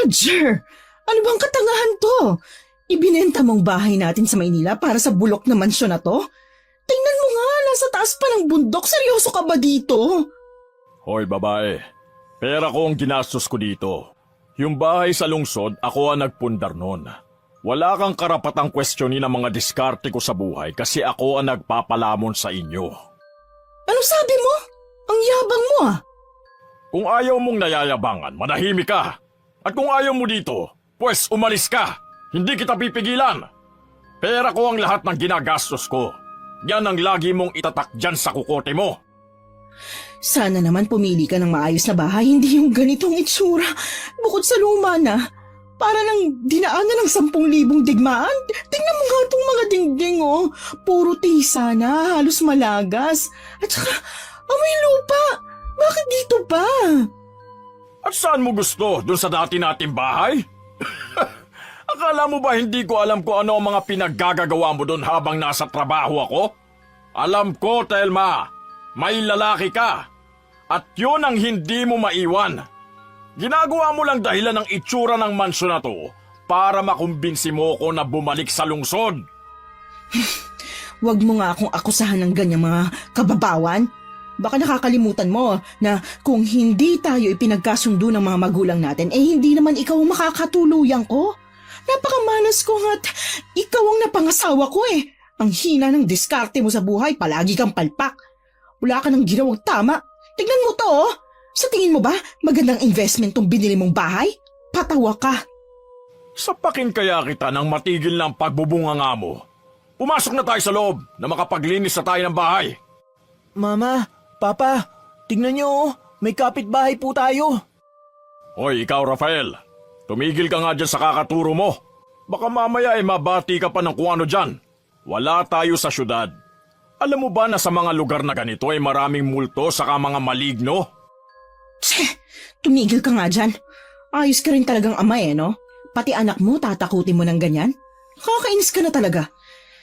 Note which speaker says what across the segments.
Speaker 1: Roger! Ano bang katangahan to? Ibinenta mong bahay natin sa Maynila para sa bulok na mansyon na to? Tingnan mo nga, nasa taas pa ng bundok. Seryoso ka ba dito?
Speaker 2: Hoy babae, pera ko ang ginastos ko dito. Yung bahay sa lungsod, ako ang nagpundar nun. Wala kang karapatang questionin ang mga diskarte ko sa buhay kasi ako ang nagpapalamon sa inyo.
Speaker 1: Ano sabi mo? Ang yabang mo ah.
Speaker 2: Kung ayaw mong nayayabangan, manahimik ka. At kung ayaw mo dito, pues umalis ka. Hindi kita pipigilan. Pera ko ang lahat ng ginagastos ko. Yan ang lagi mong itatak dyan sa kukote mo.
Speaker 1: Sana naman pumili ka ng maayos na bahay, hindi yung ganitong itsura. Bukod sa luma na, para nang dinaanan ng 10,000 digmaan. Tingnan mo nga itong mga dingding oh. Puro tisa na, halos malagas. At saka, amoy lupa. Bakit dito pa?
Speaker 2: At saan mo gusto? Doon sa dati nating bahay? Akala mo ba hindi ko alam kung ano ang mga pinaggagawa mo doon habang nasa trabaho ako? Alam ko, Telma. May lalaki ka. At yun ang hindi mo maiwan. Ginagawa mo lang dahilan ng itsura ng mansyon na to para makumbinsi mo ko na bumalik sa lungsod.
Speaker 1: Huwag mo nga akong akusahan ng ganyang mga kababawan. Baka nakakalimutan mo na kung hindi tayo ipinagkasundo ng mga magulang natin, hindi naman ikaw ang makakatuluyan ko. Napakamalas ko at ikaw ang napangasawa ko eh. Ang hina ng diskarte mo sa buhay, palagi kang palpak. Wala ka nang ginawang tama. Tignan mo to oh. Sa tingin mo ba magandang investment tong binili mong bahay? Patawa ka.
Speaker 2: Sapakin kaya kita nang matigil ng pagbubunganga mo. Pumasok na tayo sa loob na makapaglinis na tayo ng bahay.
Speaker 3: Mama, Papa, tignan niyo oh. May kapitbahay po tayo.
Speaker 2: Hoy, ikaw Rafael. Tumigil ka nga dyan sa kakaturo mo. Baka mamaya ay mabati ka pa ng kung ano dyan. Wala tayo sa syudad. Alam mo ba na sa mga lugar na ganito ay maraming multo saka mga maligno?
Speaker 1: Tse, tumigil ka nga dyan. Ayos ka rin talagang ama eh, no? Pati anak mo tatakutin mo ng ganyan? Nakakainis ka na talaga.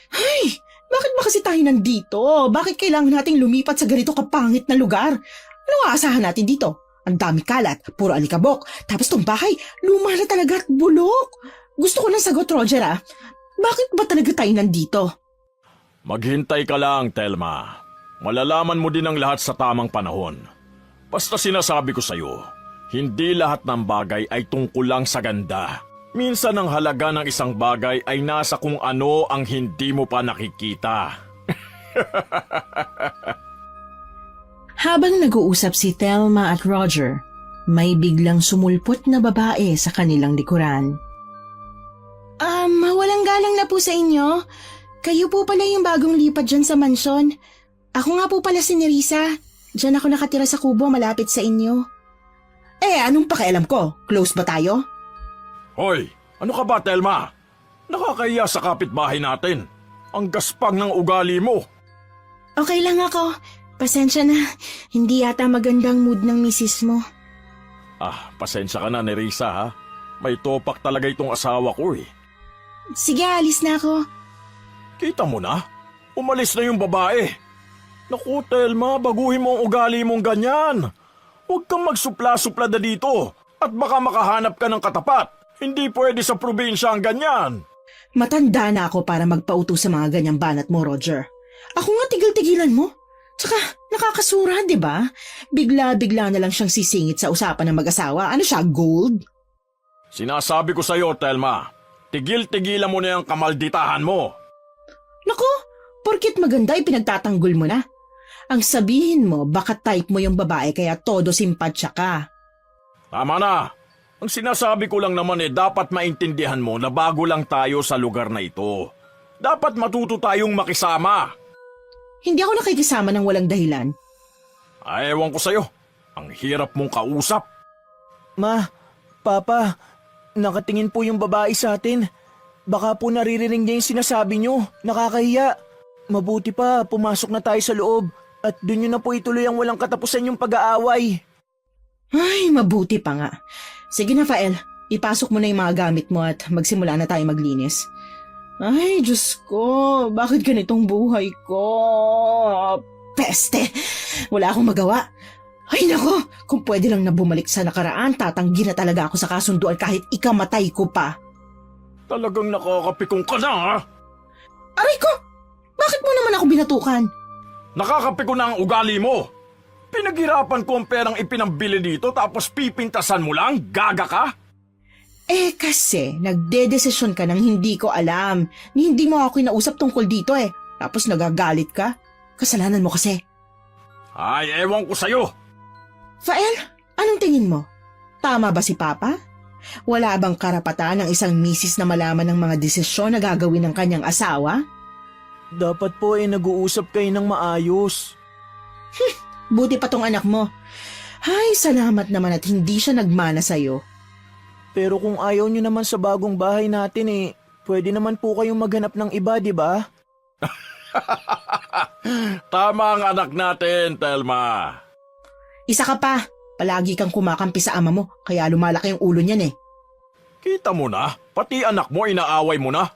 Speaker 1: Ay, bakit ba kasi tayo nandito? Bakit kailangan nating lumipat sa ganito kapangit na lugar? Ano aasahan natin dito? Ang dami kalat, puro alikabok. Tapos tong bahay, luma na talaga at bulok. Gusto ko ng sagot, Roger ah. Bakit ba talaga tayo nandito?
Speaker 2: Maghintay ka lang, Telma. Malalaman mo din ang lahat sa tamang panahon. Basta sinasabi ko sa'yo, hindi lahat ng bagay ay tungkol lang sa ganda. Minsan ang halaga ng isang bagay ay nasa kung ano ang hindi mo pa nakikita.
Speaker 1: Habang nag-uusap si Thelma at Roger, may biglang sumulpot na babae sa kanilang likuran. Walang galang na po sa inyo. Kayo po pala yung bagong lipat dyan sa mansyon. Ako nga po pala si Nerissa. Diyan ako nakatira sa kubo malapit sa inyo. Anong pakialam ko? Close ba tayo?
Speaker 2: Hoy, ano ka ba, Telma? Nakakahiya sa kapitbahay natin. Ang gaspang ng ugali mo.
Speaker 1: Okay lang ako. Pasensya na. Hindi yata magandang mood ng misis mo.
Speaker 2: Pasensya ka na, Nerissa ha. May topak talaga itong asawa ko eh.
Speaker 1: Sige, alis na ako.
Speaker 2: Kita mo na? Umalis na yung babae. Naku, Telma, baguhin mo ang ugali mong ganyan. Huwag kang magsupla-supla na dito at baka makahanap ka ng katapat. Hindi pwede sa probinsya ang ganyan.
Speaker 1: Matanda na ako para magpauto sa mga ganyang banat mo, Roger. Ako nga tigil-tigilan mo. Tsaka nakakasura, di ba? Bigla-bigla na lang siyang sisingit sa usapan ng mag-asawa. Ano siya, gold?
Speaker 2: Sinasabi ko sa'yo, Telma, tigil-tigilan mo na yung kamalditahan mo.
Speaker 1: Naku, porkit maganda pinagtatanggol mo na. Ang sabihin mo, baka type mo yung babae kaya todo simpatsya ka.
Speaker 2: Tama na. Ang sinasabi ko lang naman dapat maintindihan mo na bago lang tayo sa lugar na ito. Dapat matuto tayong makisama.
Speaker 1: Hindi ako nakikisama ng walang dahilan.
Speaker 2: Ewan ko sa'yo. Ang hirap mong kausap.
Speaker 3: Ma, Papa, nakatingin po yung babae sa atin. Baka po naririnig niya yung sinasabi niyo. Nakakahiya. Mabuti pa, pumasok na tayo sa loob. At doon nyo na po ituloy ang walang katapusan yung pag-aaway.
Speaker 1: Ay, mabuti pa nga. Sige na, Fael. Ipasok mo na yung mga gamit mo at magsimula na tayo maglinis. Ay, Diyos ko. Bakit ganitong buhay ko? Peste! Wala akong magawa. Ay nako, kung pwede lang na bumalik sa nakaraan, tatanggi na talaga ako sa kasunduan kahit ikamatay ko pa.
Speaker 2: Talagang nakakapikong ka na, ha?
Speaker 1: Aray ko! Bakit mo naman ako binatukan?
Speaker 2: Nakakapiko na ang ugali mo. Pinaghirapan ko ang perang ipinambili dito tapos pipintasan mo lang? Gaga ka?
Speaker 1: Eh kasi, nagdedesisyon ka nang hindi ko alam. Hindi mo ako kinausap tungkol dito eh. Tapos nagagalit ka? Kasalanan mo kasi.
Speaker 2: Ay, ewan ko sa'yo.
Speaker 1: Fael, anong tingin mo? Tama ba si Papa? Wala bang karapatan ng isang misis na malaman ng mga desisyon na gagawin ng kanyang asawa?
Speaker 3: Dapat po nag-uusap kayo ng maayos.
Speaker 1: Buti pa tong anak mo. Ay, salamat naman at hindi siya nagmana sa'yo.
Speaker 3: Pero kung ayaw nyo naman sa bagong bahay natin pwede naman po kayong maghanap ng iba, di ba?
Speaker 2: Tama ang anak natin, Telma.
Speaker 1: Isa ka pa, palagi kang kumakampi sa ama mo, kaya lumalaki yung ulo niyan eh.
Speaker 2: Kita mo na, pati anak mo inaaway mo na.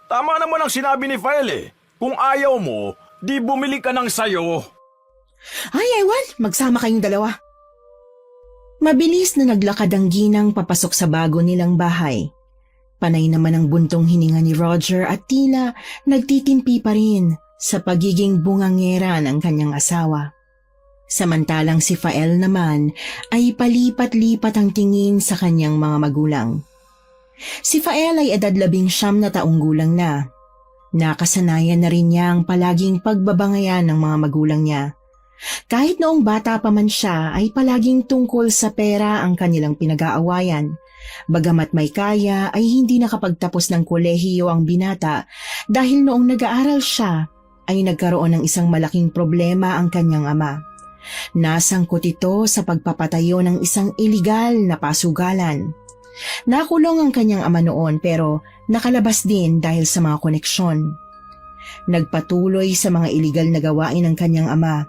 Speaker 2: Tama naman ang sinabi ni Fael eh. Kung ayaw mo, di bumili ka ng sayo.
Speaker 1: Ay, ewan, magsama kayong dalawa. Mabilis na naglakad ang ginang papasok sa bago nilang bahay. Panay naman ang buntong hininga ni Roger at tila nagtitimpi pa rin sa pagiging bungangera ng kanyang asawa. Samantalang si Fael naman ay palipat-lipat ang tingin sa kanyang mga magulang. Si Fael ay edad 19 na taong gulang na. Nakasanayan na rin niya ang palaging pagbabangayan ng mga magulang niya. Kahit noong bata pa man siya ay palaging tungkol sa pera ang kanilang pinag-aawayan. Bagamat may kaya ay hindi nakapagtapos ng kolehiyo ang binata dahil noong nag-aaral siya ay nagkaroon ng isang malaking problema ang kanyang ama. Nasangkot ito sa pagpapatayo ng isang iligal na pasugalan. Nakulong ang kanyang ama noon pero nakalabas din dahil sa mga koneksyon. Nagpatuloy sa mga iligal na gawain ng kanyang ama.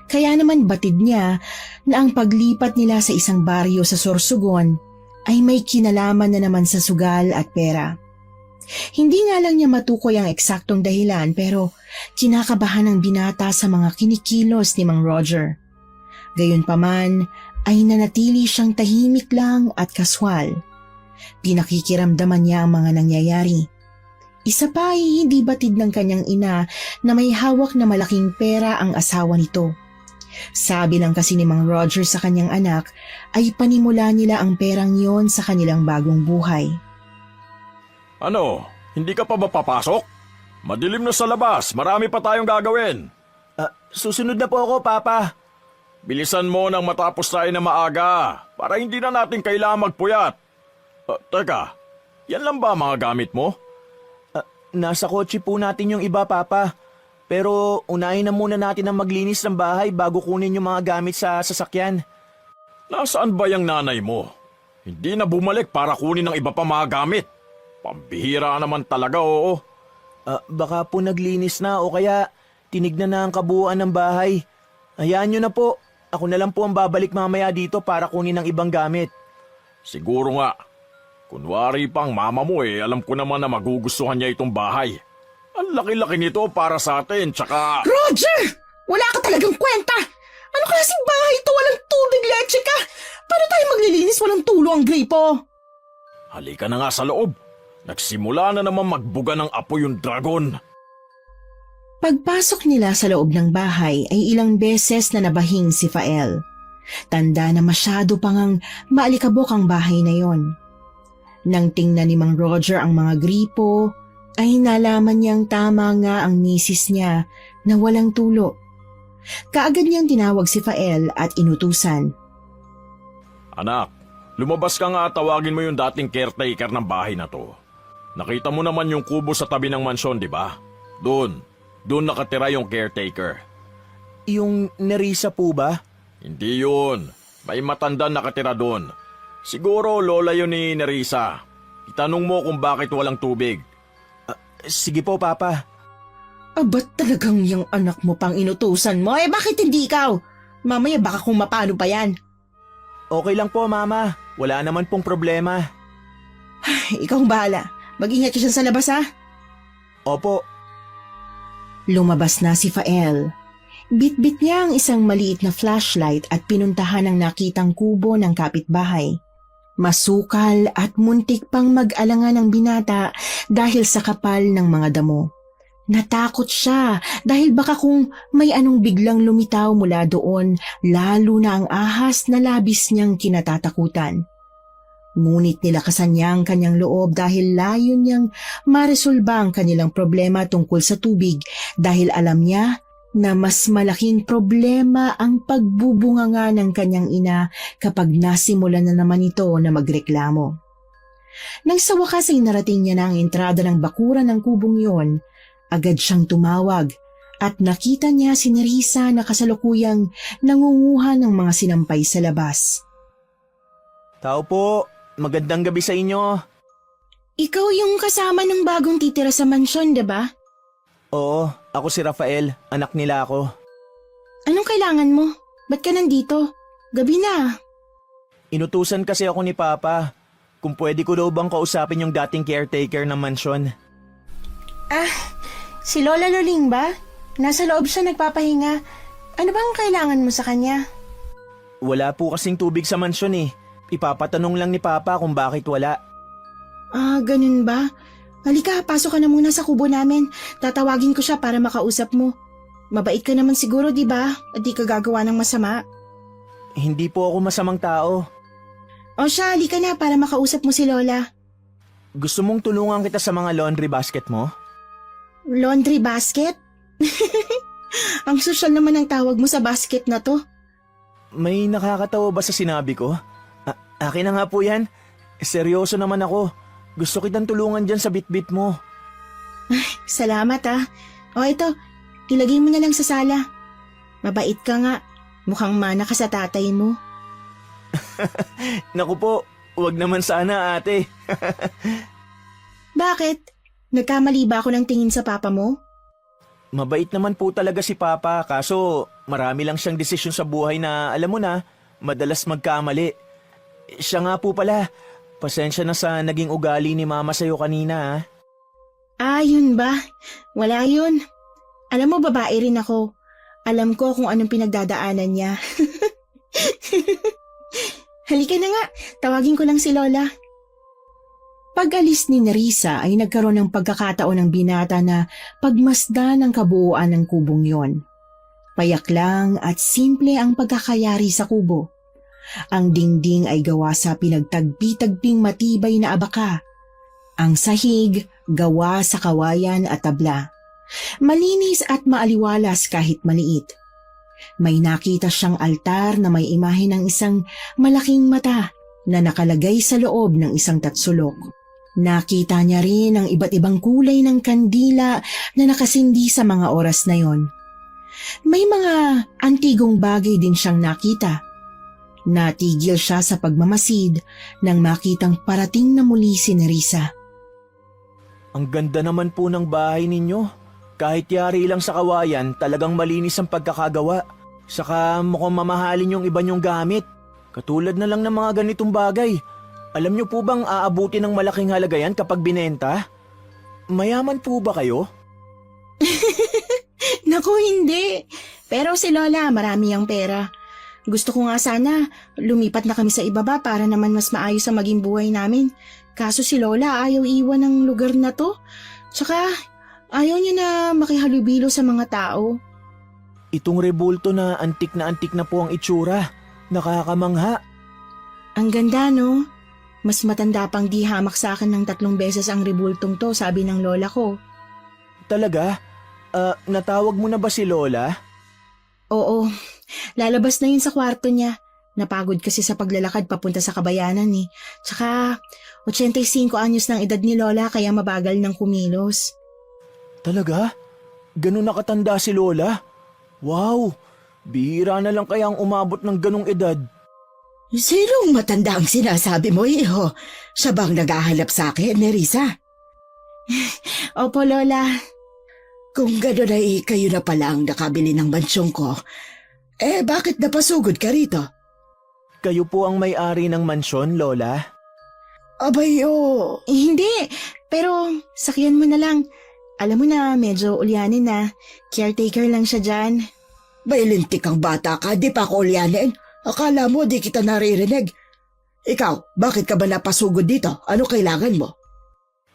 Speaker 1: Kaya naman batid niya na ang paglipat nila sa isang baryo sa Sorsogon ay may kinalaman na naman sa sugal at pera. Hindi nga lang niya matukoy ang eksaktong dahilan pero kinakabahan ng binata sa mga kinikilos ni Mang Roger. Gayunpaman ay nanatili siyang tahimik lang at kaswal. Pinakikiramdaman niya ang mga nangyayari. Isa pa ay hindi batid ng kanyang ina na may hawak na malaking pera ang asawa nito. Sabi lang kasi ni Mang Roger sa kanyang anak ay panimula nila ang perang yon sa kanilang bagong buhay.
Speaker 2: Ano, hindi ka pa ba papasok? Madilim na sa labas, marami pa tayong gagawin.
Speaker 3: Susunod na po ako, Papa.
Speaker 2: Bilisan mo nang matapos tayo na maaga para hindi na natin kailangan magpuyat. Teka, yan lang ba mga gamit mo?
Speaker 3: Nasa kotse po natin yung iba, Papa. Pero unahin na muna natin ang maglinis ng bahay bago kunin yung mga gamit sa sasakyan.
Speaker 2: Nasaan ba yung nanay mo? Hindi na bumalik para kunin ng iba pa mga gamit. Pambihira naman talaga, oo.
Speaker 3: Baka po naglinis na o kaya tinignan na ang kabuuan ng bahay. Hayaan nyo na po. Ako na lang po ang babalik mamaya dito para kunin ng ibang gamit.
Speaker 2: Siguro nga. Kunwari pang mama mo alam ko naman na magugustuhan niya itong bahay. Ang laki-laki nito para sa atin, tsaka...
Speaker 1: Roger! Wala ka talagang kwenta! Ano klaseng bahay ito? Walang tubig, leche ka! Paano tayo maglilinis walang tulo ang gripo?
Speaker 2: Halika na nga sa loob. Nagsimula na naman magbuga ng apoy yung dragon.
Speaker 1: Pagpasok nila sa loob ng bahay ay ilang beses na nabahing si Fael. Tanda na masyado pang ang maalikabok ang bahay na yon. Nang tingnan ni Mang Roger ang mga gripo, ay nalaman niyang tama nga ang misis niya na walang tulo. Kaagad niyang tinawag si Fael at inutusan.
Speaker 2: Anak, lumabas ka nga at tawagin mo yung dating caretaker ng bahay na to. Nakita mo naman yung kubo sa tabi ng mansyon, di ba? Doon nakatira yung caretaker.
Speaker 3: Yung Nerissa po ba?
Speaker 2: Hindi yun. May matanda nakatira doon. Siguro lola yun ni Nerissa. Itanong mo kung bakit walang tubig.
Speaker 3: Sige po, Papa.
Speaker 1: Ba't talagang yung anak mo pang inutusan mo? Bakit hindi ikaw? Mamaya baka kung mapano pa yan.
Speaker 3: Okay lang po, Mama. Wala naman pong problema.
Speaker 1: Ikaw ang bahala. Mag-ingat ka siya sa labas, ha?
Speaker 3: Opo.
Speaker 1: Lumabas na si Fael. Bitbit niya ang isang maliit na flashlight at pinuntahan ang nakitang kubo ng kapitbahay. Masukal at muntik pang mag-alangan ang binata dahil sa kapal ng mga damo. Natakot siya dahil baka kung may anong biglang lumitaw mula doon, lalo na ang ahas na labis niyang kinatatakutan. Ngunit nilakasan niya ang kanyang loob dahil layon niyang maresolba ang kanilang problema tungkol sa tubig dahil alam niya na mas malaking problema ang pagbubunganga ng kanyang ina kapag nasimulan na naman ito na magreklamo. Nang sa wakas ay narating niya na ang entrada ng bakuran ng kubong iyon, agad siyang tumawag at nakita niya si Nerissa na kasalukuyang nangunguha ng mga sinampay sa labas.
Speaker 3: Tao po, magandang gabi sa inyo.
Speaker 1: Ikaw yung kasama ng bagong titira sa mansyon, diba?
Speaker 3: Oo, ako si Rafael, anak nila ako.
Speaker 1: Anong kailangan mo? Ba't ka nandito? Gabi na.
Speaker 3: Inutusan kasi ako ni Papa. Kung pwede ko daw bang kausapin yung dating caretaker ng mansyon.
Speaker 1: Si Lola Loling ba? Nasa loob siya nagpapahinga. Ano bang kailangan mo sa kanya?
Speaker 3: Wala po kasing tubig sa mansyon eh. Ipapatanong lang ni Papa kung bakit wala.
Speaker 1: Ganun ba? Halika, pasok ka na muna sa kubo namin. Tatawagin ko siya para makausap mo. Mabait ka naman siguro, di ba? At di ka gagawa ng masama.
Speaker 3: Hindi po ako masamang tao.
Speaker 1: O siya, halika na para makausap mo si Lola.
Speaker 3: Gusto mong tulungan kita sa mga laundry basket mo?
Speaker 1: Laundry basket? Ang sosyal naman ang tawag mo sa basket na to.
Speaker 3: May nakakatawa ba sa sinabi ko? Akin na nga po yan. Seryoso naman ako. Gusto kitang tulungan dyan sa bitbit mo.
Speaker 1: Salamat O ito, ilagay mo na lang sa sala. Mabait ka nga. Mukhang mana ka sa tatay mo.
Speaker 3: Naku po, wag naman sana ate.
Speaker 1: Bakit? Nagkamali ba ako ng tingin sa papa mo?
Speaker 3: Mabait naman po talaga si Papa, kaso marami lang siyang desisyon sa buhay na alam mo na, madalas magkamali. Siya nga po pala, pasensya na sa naging ugali ni Mama sa'yo kanina
Speaker 1: Yun ba? Wala yun. Alam mo, babae rin ako. Alam ko kung anong pinagdadaanan niya. Halika na nga, tawagin ko lang si Lola. Pag-alis ni Nerissa ay nagkaroon ng pagkakataon ng binata na pagmasdan ang kabuuan ng kubong yon. Payak lang at simple ang pagkakayari sa kubo. Ang dingding ay gawa sa pinagtagpi-tagping matibay na abaka. Ang sahig gawa sa kawayan at tabla. Malinis at maaliwalas kahit maliit. May nakita siyang altar na may imahe ng isang malaking mata na nakalagay sa loob ng isang tatsulok. Nakita niya rin ang iba't ibang kulay ng kandila na nakasindi sa mga oras na yon. May mga antigong bagay din siyang nakita. Natigil siya sa pagmamasid nang makitang parating na muli si Nerissa.
Speaker 3: Ang ganda naman po ng bahay ninyo. Kahit yari lang sa kawayan, talagang malinis ang pagkakagawa. Saka mukhang mamahalin yung iba niyong gamit. Katulad na lang ng mga ganitong bagay. Alam niyo po bang aabuti ng malaking halaga yan kapag binenta? Mayaman po ba kayo?
Speaker 1: Naku, hindi. Pero si Lola, marami ang pera. Gusto ko nga sana lumipat na kami sa ibaba para naman mas maayos ang maging buhay namin. Kaso si Lola ayaw iwan ng lugar na to. Tsaka ayaw niya na makihalubilo sa mga tao.
Speaker 3: Itong rebulto na antik na po ang itsura. Nakakamangha.
Speaker 1: Ang ganda, no? Mas matanda pang di hamak sa akin ng 3 beses ang rebultong to, sabi ng lola ko.
Speaker 3: Talaga? Natawag mo na ba si Lola?
Speaker 1: Oo, lalabas na yun sa kwarto niya. Napagod kasi sa paglalakad papunta sa kabayanan eh. Tsaka 85 anyos ng edad ni Lola kaya mabagal ng kumilos.
Speaker 3: Talaga? Ganun nakatanda si Lola? Wow! Bihira na lang kaya ang umabot ng ganong edad.
Speaker 4: Sinong matanda ang sinasabi mo, iho? Siya bang naghahanap sa akin, Nerissa?
Speaker 1: Opo, Lola.
Speaker 4: Kung gano'n ay kayo na pala ang nakabili ng mansyong ko, bakit napasugod ka rito?
Speaker 3: Kayo po ang may-ari ng mansyon, Lola?
Speaker 4: Abayo!
Speaker 1: Hindi, pero sakyan mo na lang. Alam mo na, medyo ulyanin na. Caretaker lang siya dyan.
Speaker 4: May lintik kang bata ka, di pa ako ulyanin. Akala mo di kita naririnig. Ikaw, bakit ka ba napasugod dito? Ano kailangan mo?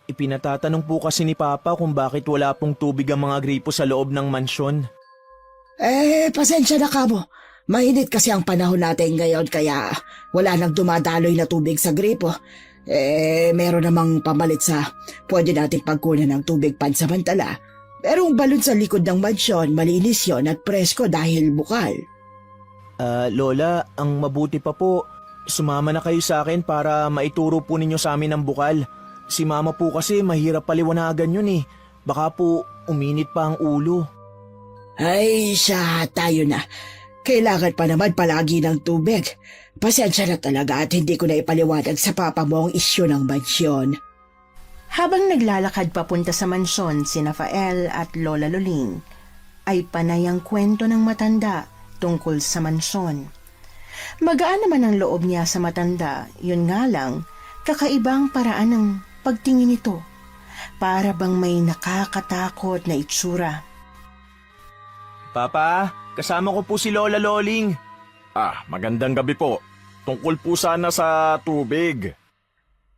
Speaker 3: Ipinatatanong po kasi ni Papa kung bakit wala pong tubig ang mga gripo sa loob ng mansyon.
Speaker 4: Pasensya na ka mo. Mainit kasi ang panahon natin ngayon kaya wala nang dumadaloy na tubig sa gripo. Meron namang pamalit sa pwede natin pagkunan ng tubig pansamantala. Merong balon sa likod ng mansyon, malinis yon at presko dahil bukal.
Speaker 3: Lola, ang mabuti pa po, sumama na kayo sa akin para maituro po ninyo sa amin ang bukal. Si Mama po kasi mahirap paliwanagan yun eh. Baka po uminit pa ang ulo.
Speaker 4: Ay, siya, tayo na. Kailangan pa naman palagi ng tubig. Pasensya na talaga at hindi ko na ipaliwanag sa papa mo ang isyu ng mansyon.
Speaker 5: Habang naglalakad papunta sa mansyon si Rafael at Lola Luling, ay panay ang kwento ng matanda tungkol sa mansyon. Magaan naman ang loob niya sa matanda, yun nga lang, kakaibang paraan ng pagtingin nito. Para bang may nakakatakot na itsura.
Speaker 3: Papa, kasama ko po si Lola Loling.
Speaker 2: Magandang gabi po. Tungkol po sana sa tubig.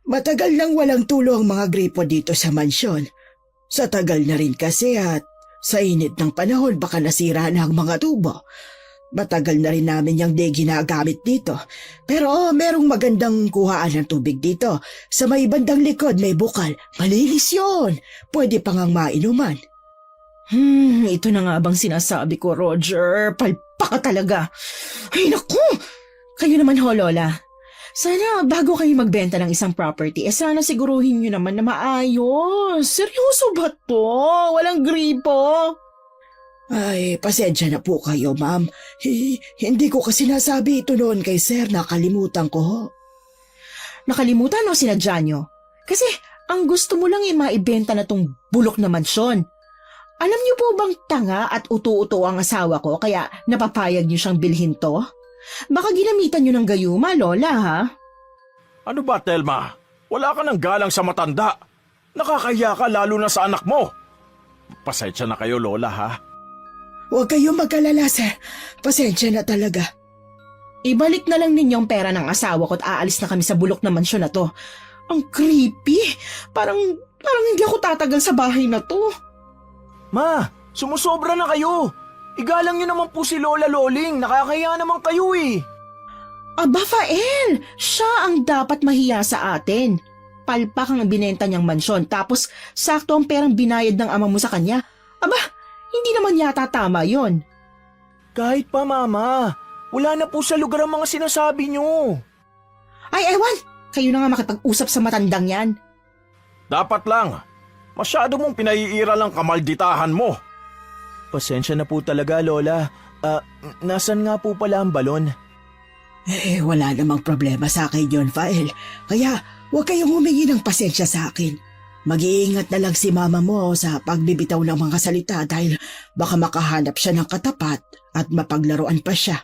Speaker 4: Matagal nang walang tulo ang mga gripo dito sa mansyon. Sa tagal na rin kasi at sa init ng panahon baka nasira na ang mga tubo. Matagal na rin namin yung di ginagamit dito. Pero merong magandang kuhaan ng tubig dito. Sa may bandang likod may bukal. Malinis yun. Pwede pang ang mainuman.
Speaker 1: Ito na nga bang sinasabi ko, Roger? Palpak ka talaga. Ay, naku! Kayo naman ho, Lola. Sana bago kayo magbenta ng isang property, sana siguruhin nyo naman na maayos. Seryoso ba to? Walang gripo?
Speaker 4: Ay, pasensya na po kayo, ma'am. Hindi ko kasi nasabi ito noon kay sir, nakalimutan ko ho.
Speaker 1: Nakalimutan o sinadya nyo? Kasi ang gusto mo lang maibenta na tong bulok na mansyon. Alam niyo po bang tanga at uto-uto ang asawa ko kaya napapayag niyo siyang bilhin to? Baka ginamitan niyo ng gayuma, Lola, ha?
Speaker 2: Ano ba, Telma? Wala ka ng galang sa matanda. Nakakahiya ka lalo na sa anak mo. Pasensya na kayo, Lola, ha?
Speaker 4: Huwag kayong mag-alala, sir. Pasensya na talaga.
Speaker 1: Ibalik na lang ninyo ang pera ng asawa ko at aalis na kami sa bulok na mansyon na to. Ang creepy. Parang hindi ako tatagal sa bahay na to.
Speaker 3: Ma, sumusobra na kayo. Igalang niyo naman po si Lola Loling. Nakakaya naman kayo eh.
Speaker 1: Aba, Fael! Siya ang dapat mahiya sa atin. Palpak ang binenta niyang mansyon tapos sakto ang perang binayad ng ama mo sa kanya. Aba, hindi naman yata tama yon.
Speaker 3: Kahit pa, Mama. Wala na po sa lugar ang mga sinasabi niyo.
Speaker 1: Ay, ewan! Kayo na nga makipag-usap sa matandang yan.
Speaker 2: Dapat lang. Masyado mong pinaiira lang kamalditahan mo.
Speaker 3: Pasensya na po talaga, Lola. Nasan nga po pala ang balon?
Speaker 4: Wala namang problema sa akin yon, Fael. Kaya huwag kayong humingi ng pasensya sa akin. Mag-iingat na lang si mama mo sa pagbibitaw ng mga salita dahil baka makahanap siya ng katapat at mapaglaruan pa siya.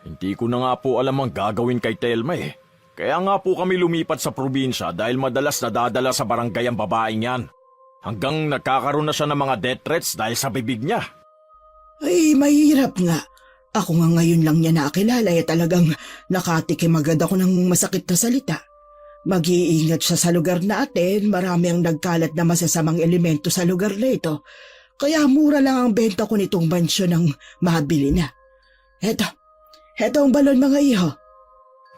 Speaker 2: Hindi ko na nga po alam ang gagawin kay Telma eh. Kaya nga po kami lumipat sa probinsya dahil madalas nadadala sa barangay ang babaeng yan. Hanggang nagkakaroon na siya ng mga death threats dahil sa bibig niya.
Speaker 4: Ay, mahirap nga. Ako nga ngayon lang niya nakilala talagang nakatikim agad ako ng masakit na salita. Mag-iingat siya sa lugar natin, marami ang nagkalat na masasamang elemento sa lugar na ito. Kaya mura lang ang benta ko nitong mansyon ng mabili na. Eto ang balon mga iho.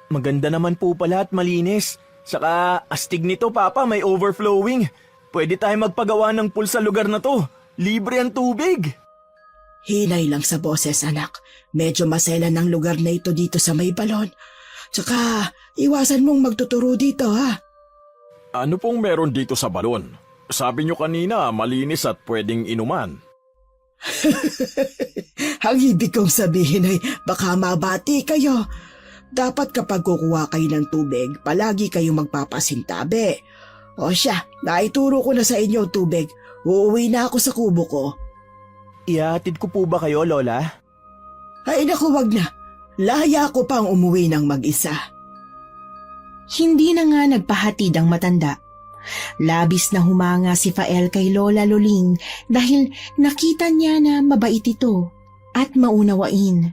Speaker 3: Maganda naman po pala at malinis. Saka astig nito, Papa, may overflowing. Pwede tayo magpagawa ng pool sa lugar na to. Libre ang tubig.
Speaker 4: Hinay lang sa boses, anak. Medyo maselan ang lugar na ito dito sa may balon. Tsaka, iwasan mong magtuturo dito, ha?
Speaker 2: Ano pong meron dito sa balon? Sabi niyo kanina, malinis at pwedeng inuman.
Speaker 4: Ang ibig kong sabihin ay baka mabati kayo. Dapat kapag kukuha kayo ng tubig, palagi kayong magpapasintabi. O siya, naituro ko na sa inyo ang tubig. Uuwi na ako sa kubo ko.
Speaker 3: Ihatid ko po ba kayo, Lola?
Speaker 4: Ay naku, wag na. Laya ko pang umuwi ng mag-isa.
Speaker 5: Hindi na nga nagpahatid ang matanda. Labis na humanga si Fael kay Lola Luling dahil nakita niya na mabait ito at maunawain.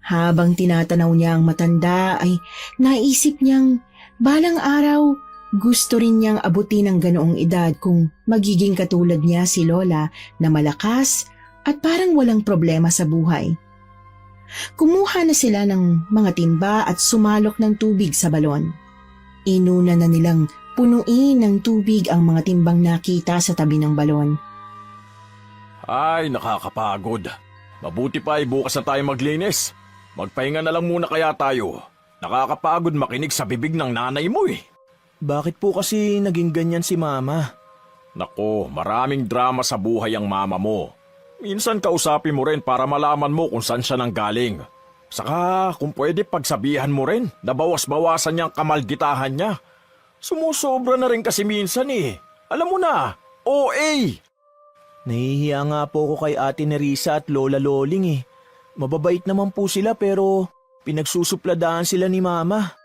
Speaker 5: Habang tinatanaw niya ang matanda ay naisip niyang balang araw gusto rin niyang abutin ang ganoong edad kung magiging katulad niya si Lola na malakas at parang walang problema sa buhay. Kumuha na sila ng mga timba at sumalok ng tubig sa balon. Inuna na nilang punuin ng tubig ang mga timbang nakita sa tabi ng balon.
Speaker 2: Ay, nakakapagod. Mabuti pa ay bukas na tayo maglinis. Magpahinga na lang muna kaya tayo. Nakakapagod makinig sa bibig ng nanay mo eh.
Speaker 3: Bakit po kasi naging ganyan si Mama?
Speaker 2: Nako, maraming drama sa buhay ang mama mo. Minsan kausapin mo rin para malaman mo kung saan siya nanggaling. Saka kung pwede pagsabihan mo rin na bawas-bawasan niyang kamalditahan niya. Sumusobra na rin kasi minsan eh. Alam mo na, OA!
Speaker 3: Nahihiya nga po ko kay Ate Nerissa at Lola Loling eh. Mababait naman po sila pero pinagsusupladaan sila ni Mama.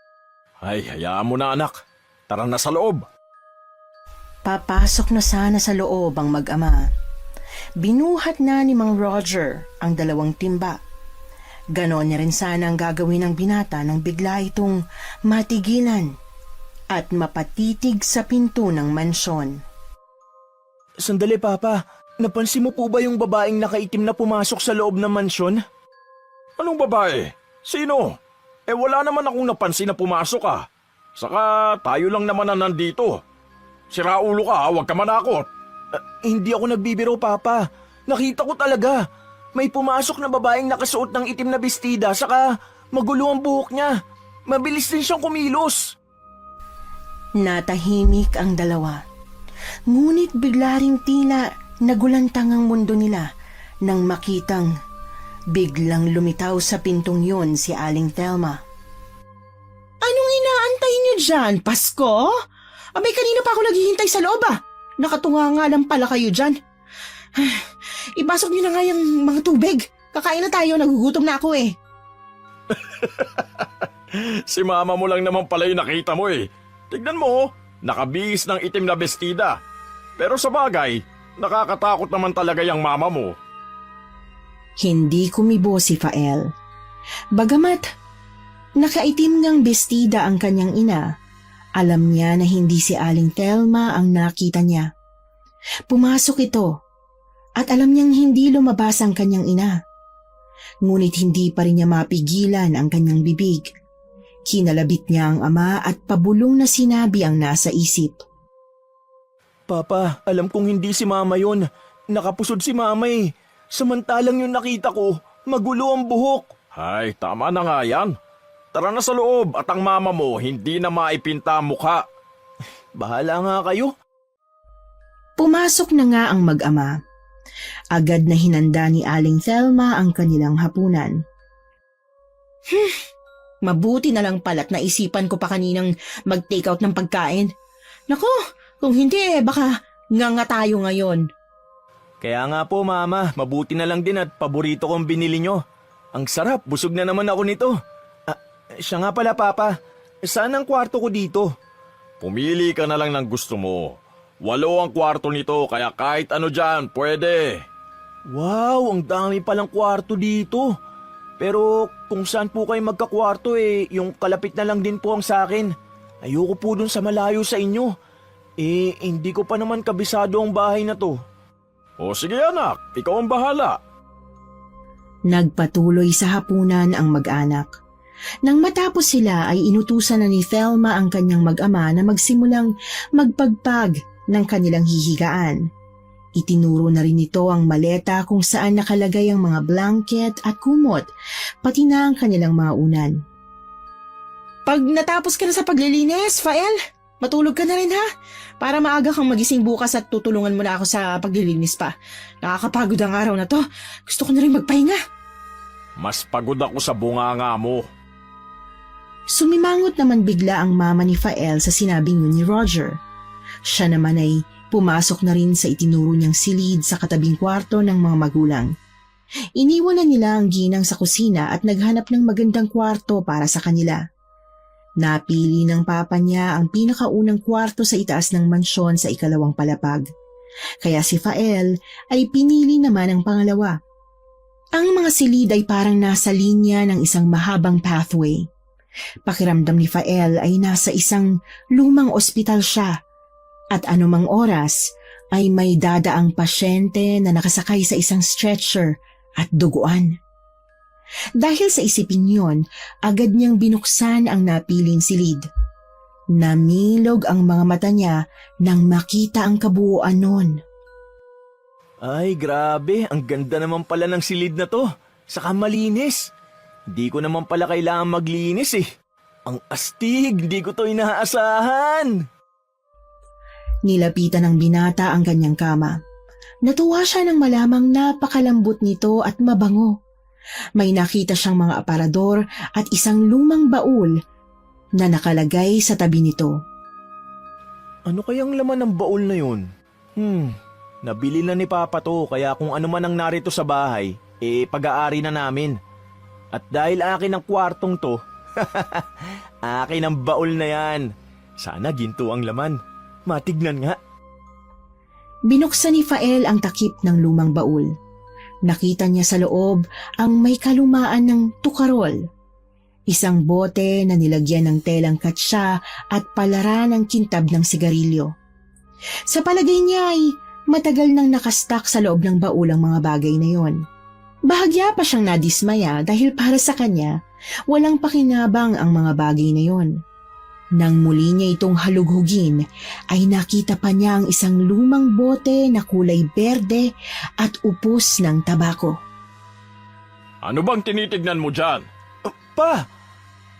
Speaker 2: Ay, hayaan mo na anak. Tara na sa loob.
Speaker 5: Papasok na sana sa loob ang mag-ama. Binuhat na ni Mang Roger ang 2 timba. Ganon niya rin sana ang gagawin ng binata nang bigla itong matigilan at mapatitig sa pinto ng mansyon.
Speaker 3: Sandali Papa, napansin mo po ba yung babaeng nakaitim na pumasok sa loob ng mansyon?
Speaker 2: Anong babae? Sino? Wala naman akong napansin na pumasok ah. Saka tayo lang naman na nandito. Siraulo ka, huwag ka manakot.
Speaker 3: Hindi ako nagbibiro Papa. Nakita ko talaga. May pumasok na babaeng nakasuot ng itim na bestida saka magulo ang buhok niya. Mabilis din siyang kumilos.
Speaker 5: Natahimik ang 2. Ngunit bigla ring tila nagulantang ang mundo nila nang makitang biglang lumitaw sa pintong yun si Aling Thelma.
Speaker 1: Anong inaantay niyo dyan, Pasko? Abay, kanina pa ako naghihintay sa loob ah. Nakatunga nga lang pala kayo dyan. Ipasok niyo na nga yung mga tubig. Kakain na tayo, nagugutom na ako eh.
Speaker 2: Si mama mo lang naman pala yung nakita mo eh. Tignan mo, nakabihis ng itim na bestida. Pero sa bagay, nakakatakot naman talaga yung mama mo.
Speaker 5: Hindi kumibo si Fael. Bagamat nakaitim ngang bestida ang kanyang ina, alam niya na hindi si Aling Thelma ang nakita niya. Pumasok ito at alam niyang hindi lumabas ang kanyang ina. Ngunit hindi pa rin niya mapigilan ang kanyang bibig. Kinalabit niya ang ama at pabulong na sinabi ang nasa isip.
Speaker 3: Papa, alam kong hindi si Mama yun. Nakapusod si Mama eh. Samantalang yung nakita ko, magulo ang buhok.
Speaker 2: Ay, tama na nga yan. Tara na sa loob at ang mama mo hindi na maipinta ang mukha.
Speaker 3: Bahala nga kayo.
Speaker 5: Pumasok na nga ang mag-ama. Agad na hinanda ni Aling Thelma ang kanilang hapunan.
Speaker 1: Mabuti na lang pala't naisipan ko pa kaninang mag-take out ng pagkain. Nako, kung hindi baka nga tayo ngayon.
Speaker 3: Kaya nga po Mama, mabuti na lang din at paborito kong binili nyo. Ang sarap, busog na naman ako nito. Siya nga pala Papa, saan ang kwarto ko dito?
Speaker 2: Pumili ka na lang ng gusto mo. 8 ang kwarto nito kaya kahit ano dyan, pwede.
Speaker 3: Wow, ang dami palang kwarto dito. Pero kung saan po kayo magkakwarto yung kalapit na lang din po ang sa akin. Ayoko po dun sa malayo sa inyo. Hindi ko pa naman kabisado ang bahay na to.
Speaker 2: O sige anak, ikaw ang bahala.
Speaker 5: Nagpatuloy sa hapunan ang mag-anak. Nang matapos sila ay inutusan na ni Thelma ang kanyang mag-ama na magsimulang magpagpag ng kanilang hihigaan. Itinuro na rin nito ang maleta kung saan nakalagay ang mga blanket at kumot, pati na ang kanilang mga unan.
Speaker 1: Pag natapos ka na sa paglilinis, Fael, matulog ka na rin ha. Para maaga kang magising bukas at tutulungan mo na ako sa paglilinis pa. Nakakapagod ang araw na to. Gusto ko na rin magpahinga.
Speaker 2: Mas pagod ako sa bunganga mo.
Speaker 5: Sumimangot naman bigla ang mama ni Fael sa sinabing yun ni Roger. Siya naman ay pumasok na rin sa itinuro niyang silid sa katabing kwarto ng mga magulang. Iniwan na nila ang ginang sa kusina at naghanap ng magandang kwarto para sa kanila. Napili ng papa niya ang pinakaunang kwarto sa itaas ng mansyon sa 2 palapag. Kaya si Fael ay pinili naman ang pangalawa. Ang mga silid ay parang nasa linya ng isang mahabang pathway. Pakiramdam ni Fael ay nasa isang lumang ospital siya at anumang oras ay may dadaang pasyente na nakasakay sa isang stretcher at duguan. Dahil sa isipin yon, agad niyang binuksan ang napiling silid. Namilog ang mga mata niya nang makita ang kabuuan nun.
Speaker 3: Ay, grabe. Ang ganda naman pala ng silid na to. Saka malinis. Di ko naman pala kailangan maglinis eh. Ang astig, di ko to inaasahan.
Speaker 5: Nilapitan ng binata ang kanyang kama. Natuwa siya nang malamang napakalambot nito at mabango. May nakita siyang mga aparador at isang lumang baul na nakalagay sa tabi nito.
Speaker 3: Ano kayang laman ng baul na yun? Nabili na ni Papa to kaya kung ano man ang narito sa bahay, pag-aari na namin. At dahil akin ang kwartong to, akin ang baul na yan. Sana ginto ang laman. Matignan nga.
Speaker 5: Binuksan ni Fael ang takip ng lumang baul. Nakita niya sa loob ang may kalumaan ng tukarol. Isang bote na nilagyan ng telang katsya at palaran ng kintab ng sigarilyo. Sa palagay niya ay matagal nang nakastak sa loob ng baul ang mga bagay na yon. Bahagya pa siyang nadismaya dahil para sa kanya, walang pakinabang ang mga bagay na yon. Nang muli niya itong halughugin, ay nakita pa niya ang isang lumang bote na kulay berde at upos ng tabako.
Speaker 2: Ano bang tinitignan mo dyan?
Speaker 3: Pa!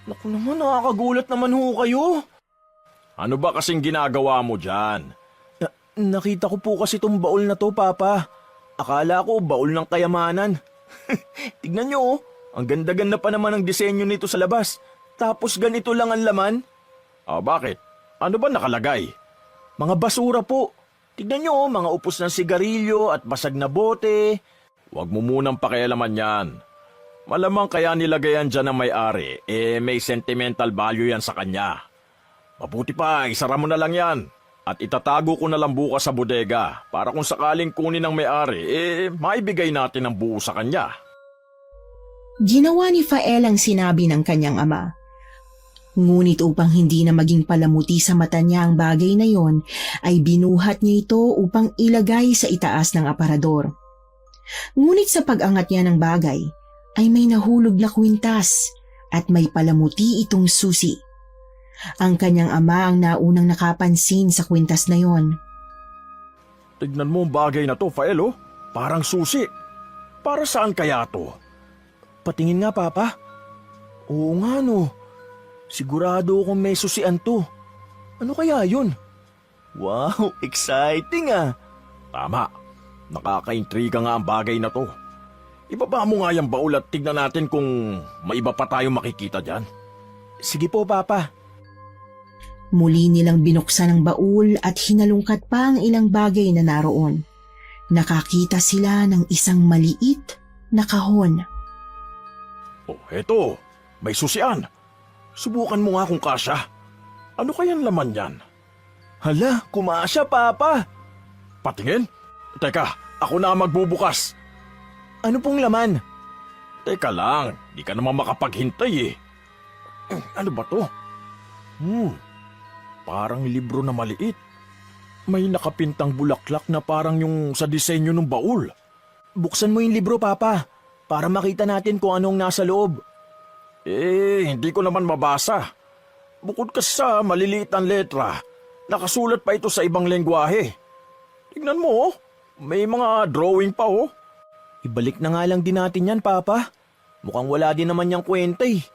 Speaker 3: Naku naman, nakakagulat naman ho kayo.
Speaker 2: Ano ba kasing ginagawa mo dyan?
Speaker 3: Nakita ko po kasi itong baul na to, Papa. Akala ko baul ng kayamanan. Tignan niyo, oh. Ang ganda-ganda pa naman ang disenyo nito sa labas. Tapos ganito lang ang laman.
Speaker 2: Bakit? Ano ba nakalagay?
Speaker 3: Mga basura po. Tignan niyo, oh, mga upos ng sigarilyo at basag na bote.
Speaker 2: Huwag mo munang pakialaman yan. Malamang kaya nilagayan dyan ng may-ari, may sentimental value yan sa kanya. Mabuti pa, isara mo na lang yan. At itatago ko na lang bukas sa bodega para kung sakaling kunin ng may-ari, maibigay natin ang buo sa kanya.
Speaker 5: Ginawa ni Fael ang sinabi ng kanyang ama. Ngunit upang hindi na maging palamuti sa mata niya ang bagay na yon, ay binuhat niya ito upang ilagay sa itaas ng aparador. Ngunit sa pag-angat niya ng bagay, ay may nahulog na kwintas at may palamuti itong susi. Ang kanyang ama ang naunang nakapansin sa kwintas na yon.
Speaker 2: Tignan mo ang bagay na to, Fael, oh. Parang susi. Para saan kaya to?
Speaker 3: Patingin nga, Papa. Oo nga, no. Sigurado akong may susian to. Ano kaya yun? Wow, exciting ah.
Speaker 2: Tama. Nakakaintriga nga ang bagay na to. Ibaba mo nga yung baul at tignan natin kung may iba pa tayong makikita dyan.
Speaker 3: Sige po, Papa.
Speaker 5: Muli nilang binuksan ang baul at hinalungkat pa ang ilang bagay na naroon. Nakakita sila ng isang maliit na kahon.
Speaker 2: Oh, eto. May susian. Subukan mo nga kung kasya. Ano kayang laman yan?
Speaker 3: Hala, kumasya, Papa.
Speaker 2: Patingin? Teka, ako na ang magbubukas.
Speaker 3: Ano pong laman?
Speaker 2: Teka lang, di ka naman makapaghintay eh. Ano ba to? Parang libro na maliit. May nakapintang bulaklak na parang yung sa disenyo ng baul.
Speaker 3: Buksan mo yung libro, Papa, para makita natin kung anong nasa loob.
Speaker 2: Hindi ko naman mabasa. Bukod kasi sa maliliit ang letra, nakasulat pa ito sa ibang lengguwahe. Tignan mo, oh. May mga drawing pa, oh.
Speaker 3: Ibalik na nga lang din natin yan, Papa. Mukhang wala din naman niyang kwenta eh.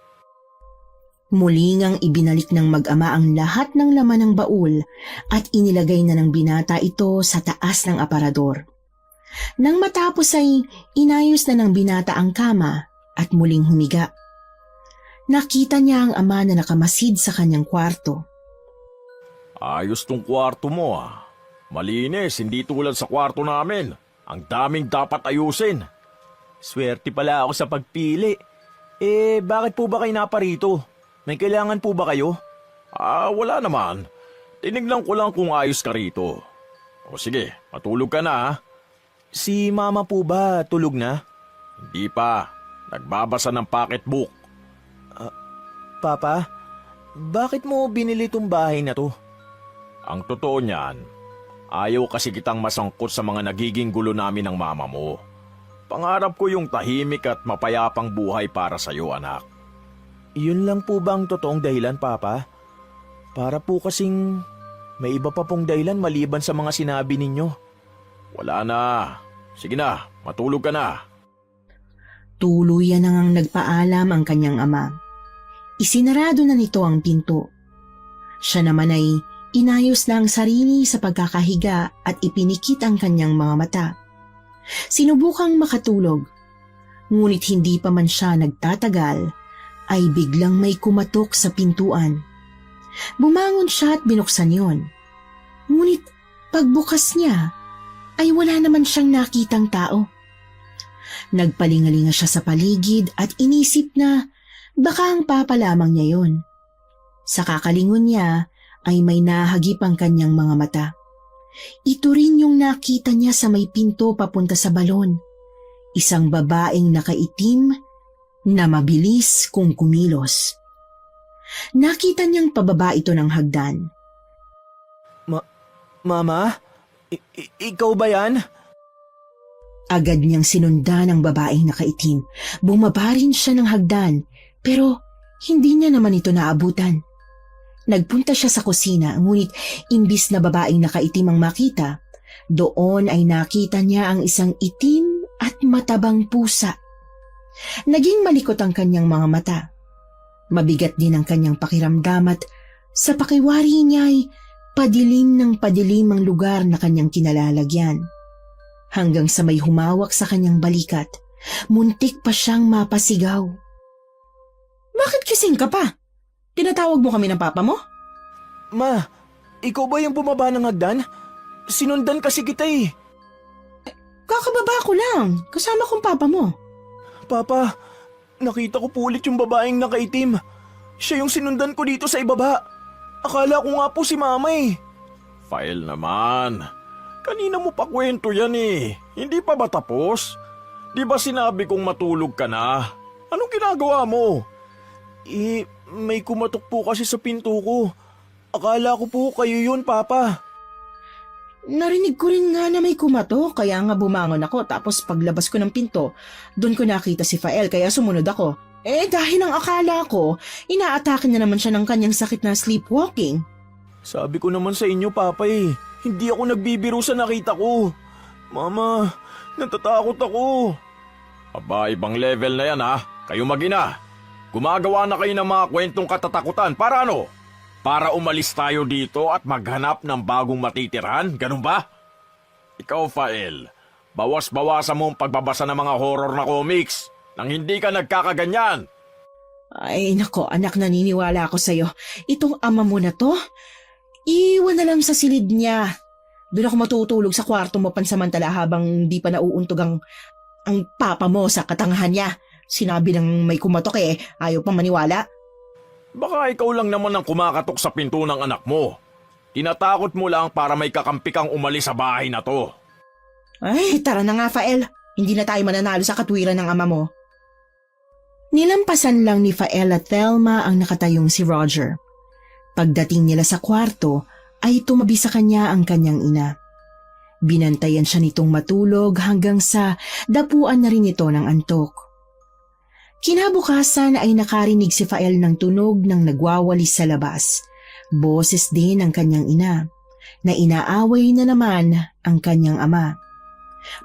Speaker 5: Muli ngang ibinalik ng mag-ama ang lahat ng laman ng baul at inilagay na ng binata ito sa taas ng aparador. Nang matapos ay inayos na ng binata ang kama at muling humiga. Nakita niya ang ama na nakamasid sa kanyang kwarto.
Speaker 2: Ayos tong kwarto mo, ah. Malinis, hindi tulad sa kwarto namin. Ang daming dapat ayusin.
Speaker 3: Swerte pala ako sa pagpili. Bakit po ba kayo naparito? May kailangan po ba kayo?
Speaker 2: Wala naman. Tinignan ko lang kung ayos ka rito. O sige, matulog ka na, ha?
Speaker 3: Si Mama po ba tulog na?
Speaker 2: Hindi pa. Nagbabasa ng pocketbook.
Speaker 3: Papa, bakit mo binili tong bahay na to?
Speaker 2: Ang totoo niyan, ayaw kasi kitang masangkot sa mga nagiging gulo namin ng mama mo. Pangarap ko yung tahimik at mapayapang buhay para sa'yo, anak.
Speaker 3: Yun lang po ba ang totoong dahilan, Papa? Para po kasing may iba pa pong dahilan maliban sa mga sinabi ninyo.
Speaker 2: Wala na. Sige na, matulog ka na.
Speaker 5: Tuluyan na ngang nagpaalam ang kanyang ama. Isinarado na nito ang pinto. Siya naman ay inayos na ang sarili sa pagkakahiga at ipinikit ang kanyang mga mata. Sinubukang makatulog, ngunit hindi pa man siya nagtatagal, ay biglang may kumatok sa pintuan. Bumangon siya at binuksan yon. Ngunit pagbukas niya, ay wala naman siyang nakitang tao. Nagpalingalinga siya sa paligid at inisip na baka ang papa lamang niya yon. Sa kakalingon niya ay may nahagip ang kanyang mga mata. Ito rin yung nakita niya sa may pinto papunta sa balon. Isang babaeng nakaitim na mabilis kung kumilos. Nakita niyang pababa ito ng hagdan.
Speaker 3: Mama? Ikaw ba yan?
Speaker 5: Agad niyang sinundan ang babaeng nakaitim. Bumaba rin siya ng hagdan, pero hindi niya naman ito naabutan. Nagpunta siya sa kusina, ngunit imbis na babaeng nakaitim ang makita, doon ay nakita niya ang isang itim at matabang pusa. Naging malikot ang kanyang mga mata. Mabigat din ang kanyang pakiramdam at sa pakiwari niya ay padilim ng padilim ang lugar na kanyang kinalalagyan. Hanggang sa may humawak sa kanyang balikat, muntik pa siyang mapasigaw.
Speaker 1: Bakit kising ka pa? Tinatawag mo kami ng papa mo?
Speaker 3: Ma, ikaw ba yung bumaba ng hagdan? Sinundan kasi kita eh.
Speaker 1: Kakababa ko lang. Kasama kong papa mo.
Speaker 3: Papa, nakita ko po ulit yung babaeng nakaitim. Siya yung sinundan ko dito sa ibaba. Akala ko nga po si mama eh.
Speaker 2: Fael naman. Kanina mo pa kwento yan eh. Hindi pa ba tapos? Di ba sinabi kong matulog ka na? Anong ginagawa mo?
Speaker 3: May kumatok po kasi sa pinto ko. Akala ko po kayo yun, Papa.
Speaker 1: Narinig ko rin nga na may kumato, kaya nga bumangon ako. Tapos paglabas ko ng pinto, doon ko nakita si Fael, kaya sumunod ako. Dahil ang akala ko, inaatake na naman siya ng kanyang sakit na sleepwalking.
Speaker 3: Sabi ko naman sa inyo, Papa eh. Hindi ako nagbibiro sa nakita ko. Mama, natatakot ako.
Speaker 2: Aba, ibang level na yan ha. Kayo mag-ina. Gumagawa na kayo ng mga kwentong katatakutan. Para ano? Para umalis tayo dito at maghanap ng bagong matitirhan? Ganun ba? Ikaw, Fael, bawas-bawasan mo ang pagbabasa ng mga horror na comics nang hindi ka nagkakaganyan.
Speaker 1: Ay nako, anak, naniniwala ako sa'yo. Itong ama mo na to, iwan na lang sa silid niya. Doon ako matutulog sa kwarto mo pansamantala habang di pa nauuntog ang papa mo sa katangahan niya. Sinabi ng may kumatok ayaw pa maniwala.
Speaker 2: Baka ikaw lang naman ang kumakatok sa pinto ng anak mo. Tinatakot mo lang para may kakampi kang umalis sa bahay na to.
Speaker 1: Ay, tara na nga, Fael. Hindi na tayo mananalo sa katwiran ng ama mo.
Speaker 5: Nilampasan lang ni Fael at Thelma ang nakatayong si Roger. Pagdating nila sa kwarto, ay tumabi sa kanya ang kanyang ina. Binantayan siya nitong matulog hanggang sa dapuan na rin ito ng antok. Kinabukasan ay nakarinig si Fael ng tunog ng nagwawalis sa labas. Boses din ng kanyang ina, na inaaway na naman ang kanyang ama.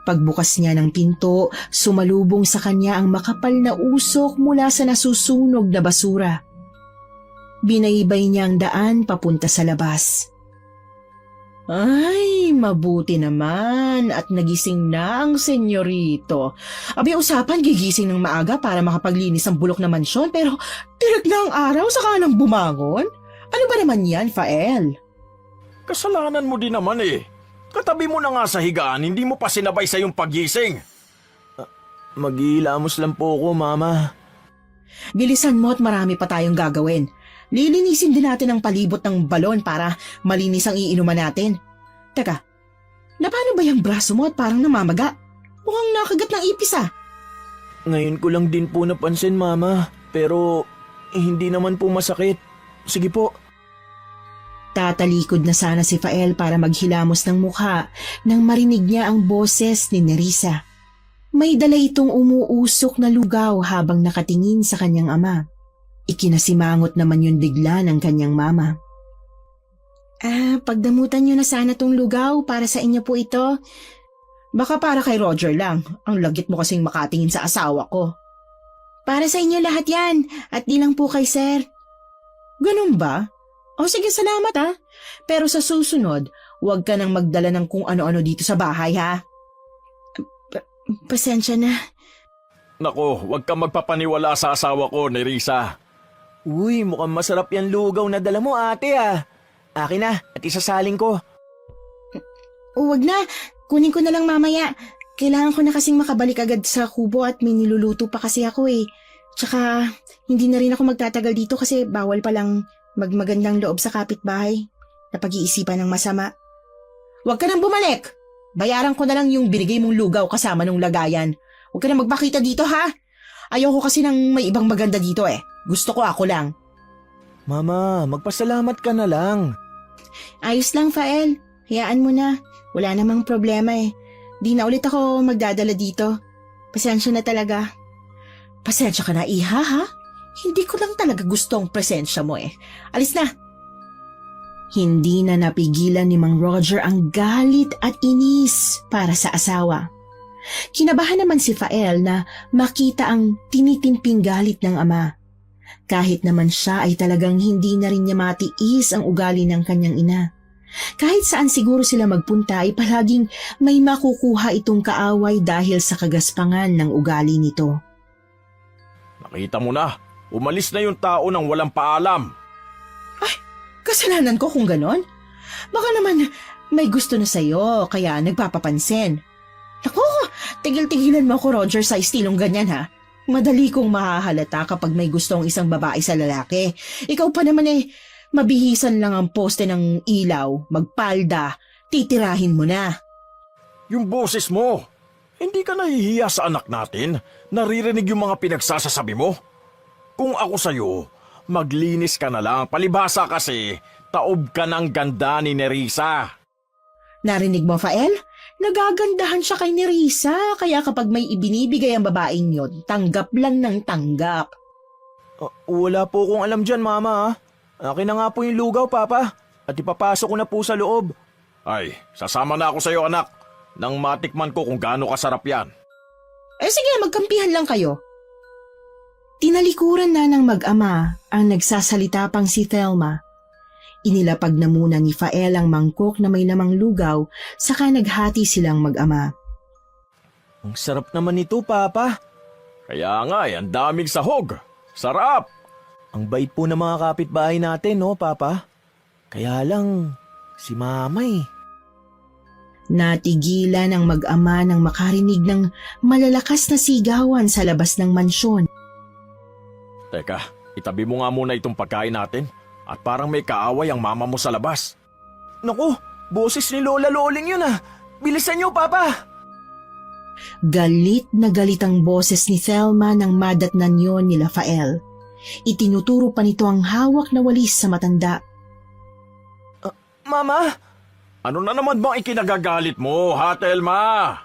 Speaker 5: Pagbukas niya ng pinto, sumalubong sa kanya ang makapal na usok mula sa nasusunog na basura. Binaybay niya ang daan papunta sa labas.
Speaker 1: Ay, mabuti naman at nagising na ang senyorito. Abi, usapan gigising ng maaga para makapaglinis ang bulok na mansyon pero tirik na ang araw saka nang bumangon. Ano ba naman yan, Fael?
Speaker 2: Kasalanan mo din naman eh. Katabi mo na nga sa higaan, hindi mo pa sinabay sa iyong paggising.
Speaker 3: Maghihilamos lang po ako, Mama.
Speaker 1: Bilisan mo at marami pa tayong gagawin. Lilinisin din natin ang palibot ng balon para malinis ang iinuman natin. Teka, paano ba yung braso mo at parang namamaga? Mukhang nakagat ng ipis ah.
Speaker 3: Ngayon ko lang din po napansin, Mama. Pero hindi naman po masakit. Sige po.
Speaker 5: Tatalikod na sana si Fael para maghilamos ng mukha nang marinig niya ang boses ni Nerissa. May dala itong umuusok na lugaw habang nakatingin sa kanyang ama. Ikinasimangot naman yun bigla ng kanyang mama. Pagdamutan niyo na sana tong lugaw, para sa inyo po ito.
Speaker 1: Baka para kay Roger lang. Ang lagit mo kasing makatingin sa asawa ko.
Speaker 5: Para sa inyo lahat yan, at di lang po kay sir.
Speaker 1: Ganun ba? O sige, salamat ha. Pero sa susunod, huwag ka nang magdala ng kung ano-ano dito sa bahay ha.
Speaker 5: Pasensya na.
Speaker 2: Nako, huwag kang magpapaniwala sa asawa ko, Nerissa.
Speaker 3: Uy, mukhang masarap yan lugaw na dala mo, ate ah. Akin na, at isasaling ko.
Speaker 5: Huwag na, kunin ko na lang mamaya. Kailangan ko na kasing makabalik agad sa kubo at may niluluto pa kasi ako eh. Tsaka, hindi na rin ako magtatagal dito kasi bawal palang magmagandang loob sa kapitbahay na pag-iisipan ng masama.
Speaker 1: Huwag ka nang bumalik. Bayaran ko na lang yung binigay mong lugaw kasama nung lagayan. Huwag ka nang magpakita dito ha. Ayoko kasi ng may ibang maganda dito eh. Gusto ko ako lang.
Speaker 3: Mama, magpasalamat ka na lang.
Speaker 5: Ayos lang, Fael. Hayaan mo na. Wala namang problema eh. Di na ulit ako magdadala dito. Pasensya na talaga.
Speaker 1: Pasensya ka na, iha ha? Hindi ko lang talaga gusto ang presensya mo eh. Alis na.
Speaker 5: Hindi na napigilan ni Mang Roger ang galit at inis para sa asawa. Kinabahan naman si Fael na makita ang tinitimping galit ng ama. Kahit naman siya ay talagang hindi na rin niya matiis ang ugali ng kanyang ina. Kahit saan siguro sila magpunta ay palaging may makukuha itong kaaway dahil sa kagaspangan ng ugali nito.
Speaker 2: Nakita mo na, umalis na yung tao nang walang paalam.
Speaker 1: Kasalanan ko kung ganon. Baka naman may gusto na sa'yo kaya nagpapapansin. Naku, tigil-tigilan mo ako Roger sa estilong ganyan ha. Madali kong mahahalata kapag may gusto ang isang babae sa lalaki. Ikaw pa naman eh, mabihisan lang ang poste ng ilaw, magpalda, titirahin mo na.
Speaker 2: Yung boses mo, hindi ka nahihiya sa anak natin? Naririnig yung mga pinagsasasabi mo? Kung ako sa'yo, maglinis ka na lang. Palibhasa kasi, taob ka ng ganda ni Nerissa.
Speaker 1: Narinig mo, Fael? Nagagandahan siya kay Nerissa, kaya kapag may ibinibigay ang babaeng yon, tanggap lang ng tanggap.
Speaker 3: Wala po akong alam dyan, Mama. Akin na nga po yung lugaw, Papa. At ipapasok ko na po sa loob.
Speaker 2: Ay, sasama na ako sa'yo anak, nang matikman ko kung gaano kasarap yan.
Speaker 1: Eh sige, magkampihan lang kayo.
Speaker 5: Tinalikuran na ng mag-ama ang nagsasalita pang si Thelma. Inilapag na muna ni Fael ang mangkok na may lamang lugaw, saka naghati silang mag-ama.
Speaker 3: Ang sarap naman nito, Papa.
Speaker 2: Kaya nga, ang daming sahog. Sarap!
Speaker 3: Ang bait po ng mga kapitbahay natin, no, Papa? Kaya lang, si Mama eh.
Speaker 5: Natigilan ang mag-ama nang makarinig ng malalakas na sigawan sa labas ng mansyon.
Speaker 2: Teka, itabi mo nga muna itong pagkain natin. At parang may kaaway ang mama mo sa labas.
Speaker 3: Naku, boses ni Lola Loling yun ah. Bilisan niyo, Papa.
Speaker 5: Galit na galit ang boses ni Thelma nang madatnan yon ni Rafael. Itinuturo pa nito ang hawak na walis sa matanda.
Speaker 3: Mama?
Speaker 2: Ano na naman bang ikinagagalit mo, ha, Thelma?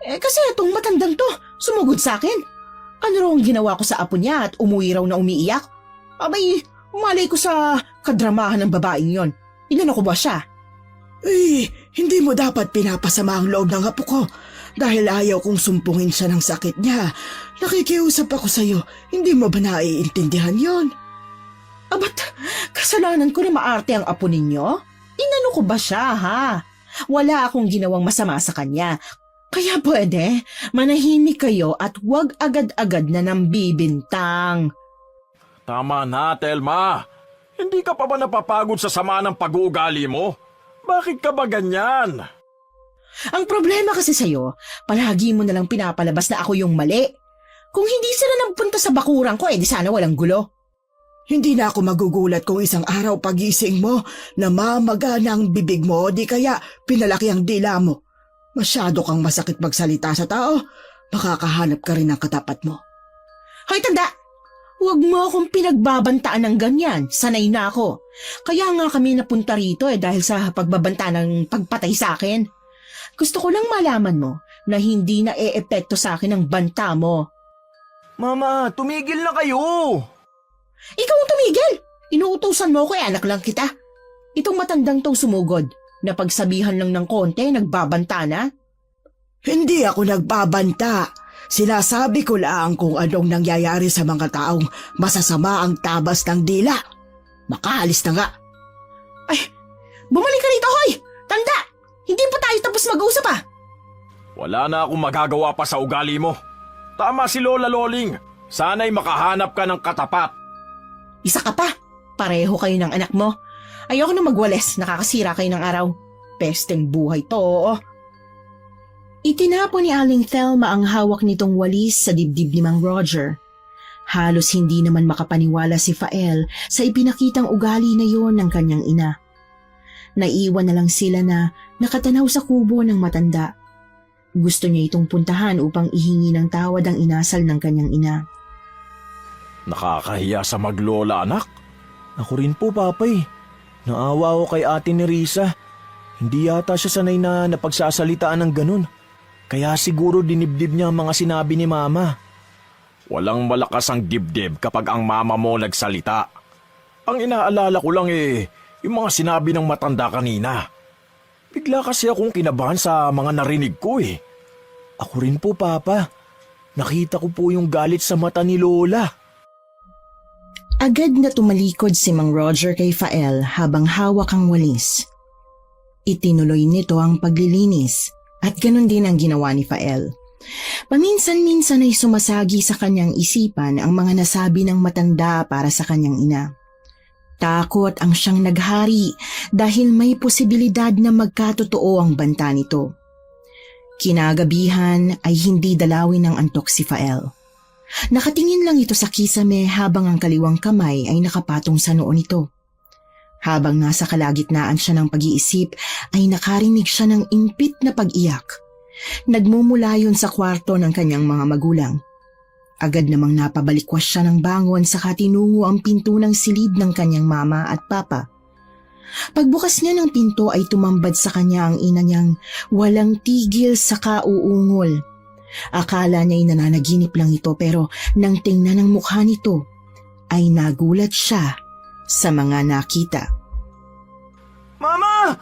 Speaker 1: Eh kasi itong matandang to, sumugod sa akin. Ano raw ang ginawa ko sa apo niya at umuwi raw na umiiyak? Abay, malay ko sa kadramahan ng babaeng yon. Inano ko ba siya?
Speaker 4: Hindi mo dapat pinapasama ang loob ng apo ko dahil ayaw kong sumpungin siya ng sakit niya. Nakikiusap ako sa'yo, hindi mo ba naiintindihan yon?
Speaker 1: Abat, kasalanan ko na maarte ang apo ninyo? Inano ko ba siya, ha? Wala akong ginawang masama sa kanya. Kaya pwede, manahimik kayo at huwag agad-agad na nambibintang.
Speaker 2: Tama na, Thelma. Hindi ka pa ba napapagod sa sama ng pag-uugali mo? Bakit ka ba ganyan?
Speaker 1: Ang problema kasi sa'yo, palagi mo nalang pinapalabas na ako yung mali. Kung hindi sila nagpunta sa bakuran ko, di sana walang gulo.
Speaker 4: Hindi na ako magugulat kung isang araw pagising mo, namamaga na ang bibig mo, di kaya pinalaki ang dila mo. Masyado kang masakit magsalita sa tao. makakahanap ka rin ng katapat mo.
Speaker 1: Hoy, tanda! Huwag mo akong pinagbabantaan ng ganyan. Sanay na ako. Kaya nga kami napunta rito dahil sa pagbabanta ng pagpatay sa akin. Gusto ko lang malaman mo na hindi na e-epekto sa akin ang banta mo.
Speaker 3: Mama, tumigil na kayo!
Speaker 1: Ikaw ang tumigil! Inuutosan mo ko anak lang kita. Itong matandang tong sumugod, na pagsabihan lang ng konti, nagbabanta na.
Speaker 4: Hindi ako nagbabanta. Sinasabi ko lang kung anong nangyayari sa mga taong masasama ang tabas ng dila. Makaalis na nga.
Speaker 1: Ay, bumalik ka rito, hoy! Tanda! Hindi pa tayo tapos mag-usap ah!
Speaker 2: Wala na akong magagawa pa sa ugali mo. Tama si Lola Loling. Sana'y makahanap ka ng katapat.
Speaker 1: Isa ka pa. Pareho kayo ng anak mo. Ayoko na magwales, nakakasira kayo ng araw. Pesteng buhay to, oo. Itinapon ni Aling Thelma ang hawak nitong walis sa dibdib ni Mang Roger. Halos hindi naman makapaniwala si Fael sa ipinakitang ugali na yon ng kanyang ina. Naiwan na lang sila na nakatanaw sa kubo ng matanda. Gusto niya itong puntahan upang ihingi ng tawad ang inasal ng kanyang ina.
Speaker 2: Nakakahiya sa maglola, anak.
Speaker 3: Ako rin po, Papay. Naawa ako kay ate ni Risa. Hindi yata siya sanay na napagsasalitaan ng ganun. Kaya siguro dinibdib niya ang mga sinabi ni Mama.
Speaker 2: Walang malakas ang dibdib kapag ang mama mo nagsalita. Ang inaalala ko lang yung mga sinabi ng matanda kanina. Bigla kasi akong kinabahan sa mga narinig ko
Speaker 3: Ako rin po, Papa. Nakita ko po yung galit sa mata ni Lola.
Speaker 5: Agad na tumalikod si Mang Roger kay Fael habang hawak ang walis. Itinuloy nito ang paglilinis at ganun din ang ginawa ni Fael. Paminsan-minsan ay sumasagi sa kanyang isipan ang mga nasabi ng matanda para sa kanyang ina. Takot ang siyang naghari dahil may posibilidad na magkatotoo ang banta nito. Kinagabihan ay hindi dalawin ng antok si Fael. Nakatingin lang ito sa kisame habang ang kaliwang kamay ay nakapatong sa noo nito. Habang nasa kalagitnaan siya ng pag-iisip ay nakarinig siya ng impit na pag-iyak. Nagmumula yun sa kwarto ng kanyang mga magulang. Agad namang napabalikwas siya ng bangon saka tinungo ang pinto ng silid ng kanyang mama at papa. Pagbukas niya ng pinto ay tumambad sa kanya ang ina niyang walang tigil sa kauungol. Akala niya ay nananaginip lang ito pero nang tingnan ang mukha nito ay nagulat siya sa mga nakita.
Speaker 3: Mama!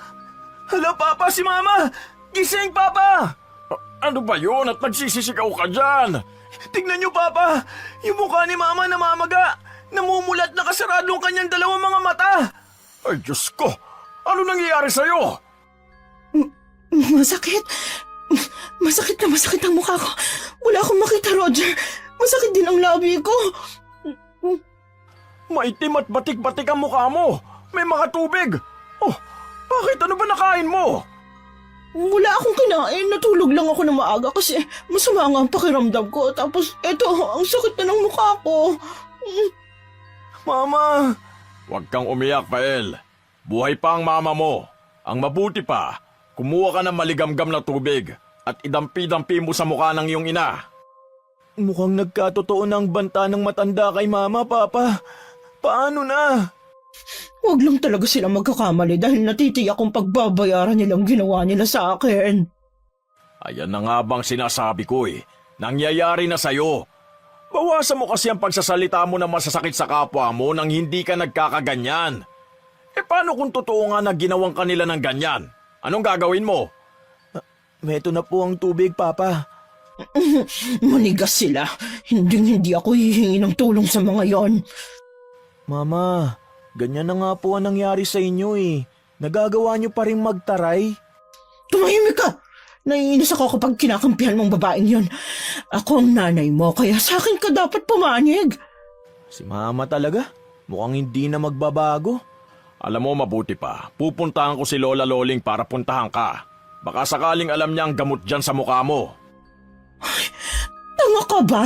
Speaker 3: Hala, Papa, si Mama! Gising, Papa!
Speaker 2: Ano ba yun at nagsisisigaw ka dyan?
Speaker 3: Tignan niyo, Papa! Yung mukha ni Mama namamaga! Namumulat na kasarado ang kanyang dalawang mga mata!
Speaker 2: Ay, Diyos ko! Ano nangyayari sa'yo?
Speaker 1: Masakit. Masakit na masakit ang mukha ko. Wala akong makita, Roger. Masakit din ang labi ko.
Speaker 2: Maitim at batik-batik ang mukha mo. May mga tubig. Oh, bakit? Ano ba nakain mo?
Speaker 1: Wala akong kinain. Natulog lang ako na maaga kasi masama nga ang pakiramdam ko. Tapos eto, ang sakit na ng mukha ko.
Speaker 3: Mama!
Speaker 2: Huwag kang umiyak, Fael. Buhay pa ang mama mo. Ang mabuti pa, kumuha ka ng maligamgam na tubig at idampi-dampi mo sa mukha ng iyong ina.
Speaker 3: Mukhang nagkatotoo na ang banta ng matanda kay Mama, Papa. Paano na?
Speaker 1: Huwag lang talaga sila magkakamali dahil natitiyak kong pagbabayaran nilang ginawa nila sa akin.
Speaker 2: Ayan na nga bang sinasabi ko Nangyayari na sa'yo. Bawasan mo kasi ang pagsasalita mo na masasakit sa kapwa mo nang hindi ka nagkakaganyan. Paano kung totoo nga na ginawang kanila ng ganyan? Anong gagawin mo?
Speaker 3: Meto na po ang tubig, Papa.
Speaker 1: Manigas sila. Hindi ako hihingi ng tulong sa mga yon.
Speaker 3: Mama, ganyan na nga po ang nangyari sa inyo Nagagawa niyo pa rin magtaray?
Speaker 1: Tumahimik ka! Naiinis ako kapag kinakampihan mong babaeng yon. Ako ang nanay mo, kaya sa akin ka dapat pumanig.
Speaker 3: Si Mama talaga? Mukhang hindi na magbabago.
Speaker 2: Alam mo, mabuti pa. Pupuntahan ko si Lola Loling para puntahan ka. Baka sakaling alam niya ang gamot dyan sa mukha mo.
Speaker 1: Ay, tanga ka ba?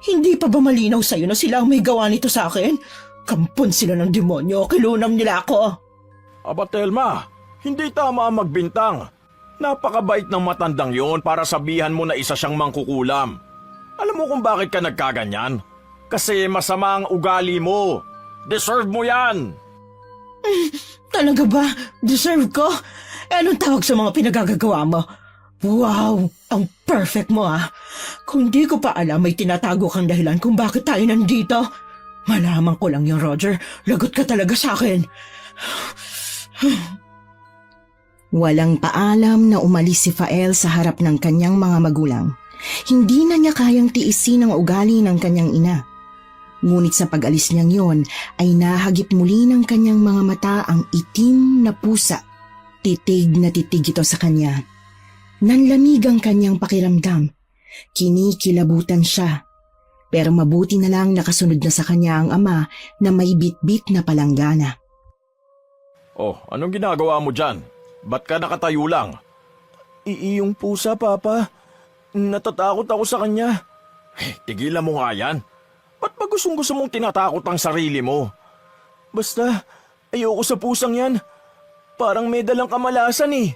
Speaker 1: Hindi pa ba malinaw sa'yo na sila ang may gawa nito sa akin? Kampon sila ng demonyo, kilunam nila ako.
Speaker 2: Aba, Telma, hindi tama ang magbintang. Napakabait ng matandang yon para sabihan mo na isa siyang mangkukulam. Alam mo kung bakit ka nagkaganyan? Kasi masama ang ugali mo. Deserve mo yan!
Speaker 1: Talaga ba? Deserve ko? Anong tawag sa mga pinagagagawa mo? Wow! Ang perfect mo ah! Kung di ko pa alam, may tinatago kang dahilan kung bakit tayo nandito. Malaman ko lang yung Roger. Lagot ka talaga sa akin.
Speaker 5: Walang paalam na umalis si Fael sa harap ng kanyang mga magulang. Hindi na niya kayang tiisin ang ugali ng kanyang ina. Ngunit sa pag-alis niyang yon ay nahagip muli ng kanyang mga mata ang itim na pusa. Titig na titig ito sa kanya. Nanlamig ang kanyang pakiramdam. Kinikilabutan siya. Pero mabuti na lang nakasunod na sa kanya ang ama na may bitbit na palanggana.
Speaker 2: Oh, anong ginagawa mo dyan? Ba't ka nakatayo lang?
Speaker 3: Iyong pusa, Papa. Natatakot ako sa kanya.
Speaker 2: Tigilan mo nga yan. Ba't ba gustong-gusto mong tinatakot ang sarili mo?
Speaker 3: Basta, ayoko sa pusang yan. Parang may dalang kamalasan eh.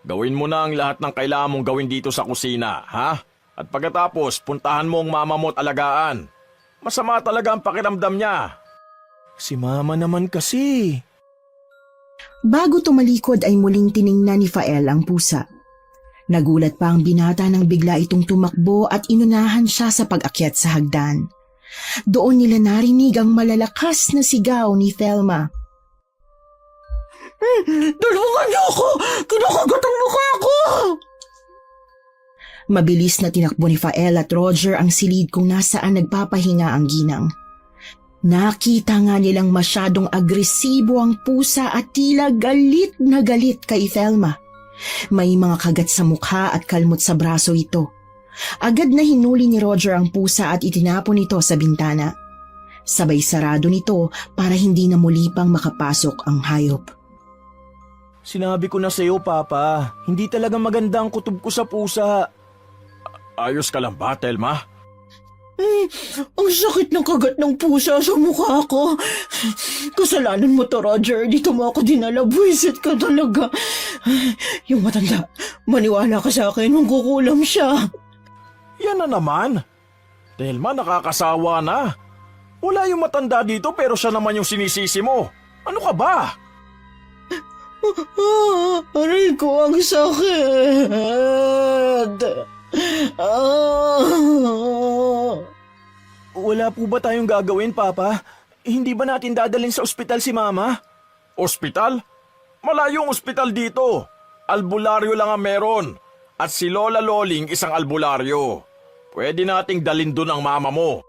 Speaker 2: Gawin mo na ang lahat ng kailangan mong gawin dito sa kusina, ha? At pagkatapos, puntahan mo ang mama mo at alagaan. Masama talaga ang pakiramdam niya.
Speaker 3: Si Mama naman kasi.
Speaker 5: Bago tumalikod ay muling tiningnan ni Fael ang pusa. Nagulat pa ang binata nang bigla itong tumakbo at inunahan siya sa pag-akyat sa hagdan. Doon nila narinig ang malalakas na sigaw ni Thelma.
Speaker 1: Tulungan niyo ako! Kinakagat ang mukha ko!
Speaker 5: Mabilis na tinakbo ni Fael at Roger ang silid kung nasaan nagpapahinga ang ginang. Nakita nga nilang masyadong agresibo ang pusa at tila galit na galit kay Thelma. May mga kagat sa mukha at kalmot sa braso ito. Agad na hinuli ni Roger ang pusa at itinapon ito sa bintana. Sabay sarado nito para hindi na muli pang makapasok ang hayop.
Speaker 3: Sinabi ko na sa'yo, Papa. Hindi talaga maganda ang kutob ko sa pusa.
Speaker 2: Ayos ka lang ba, Thelma?
Speaker 1: Ang sakit ng kagat ng pusa sa mukha ko. Kasalanan mo to, Roger. Dito mo ako dinala. Buwisit ka talaga. Yung matanda, maniwala ka sa akin. Mangkukulam siya.
Speaker 2: Yan na naman. Thelma, nakakasawa na. Wala yung matanda dito pero siya naman yung sinisisi mo. Ano ka ba?
Speaker 1: Aray ko, ang sakit.
Speaker 3: Wala po ba tayong gagawin, Papa? Hindi ba natin dadalhin sa ospital si Mama?
Speaker 2: Ospital? Malayo ang ospital dito. Albularyo lang ang meron. At si Lola Loling isang albularyo. Pwede nating dalhin doon ang mama mo.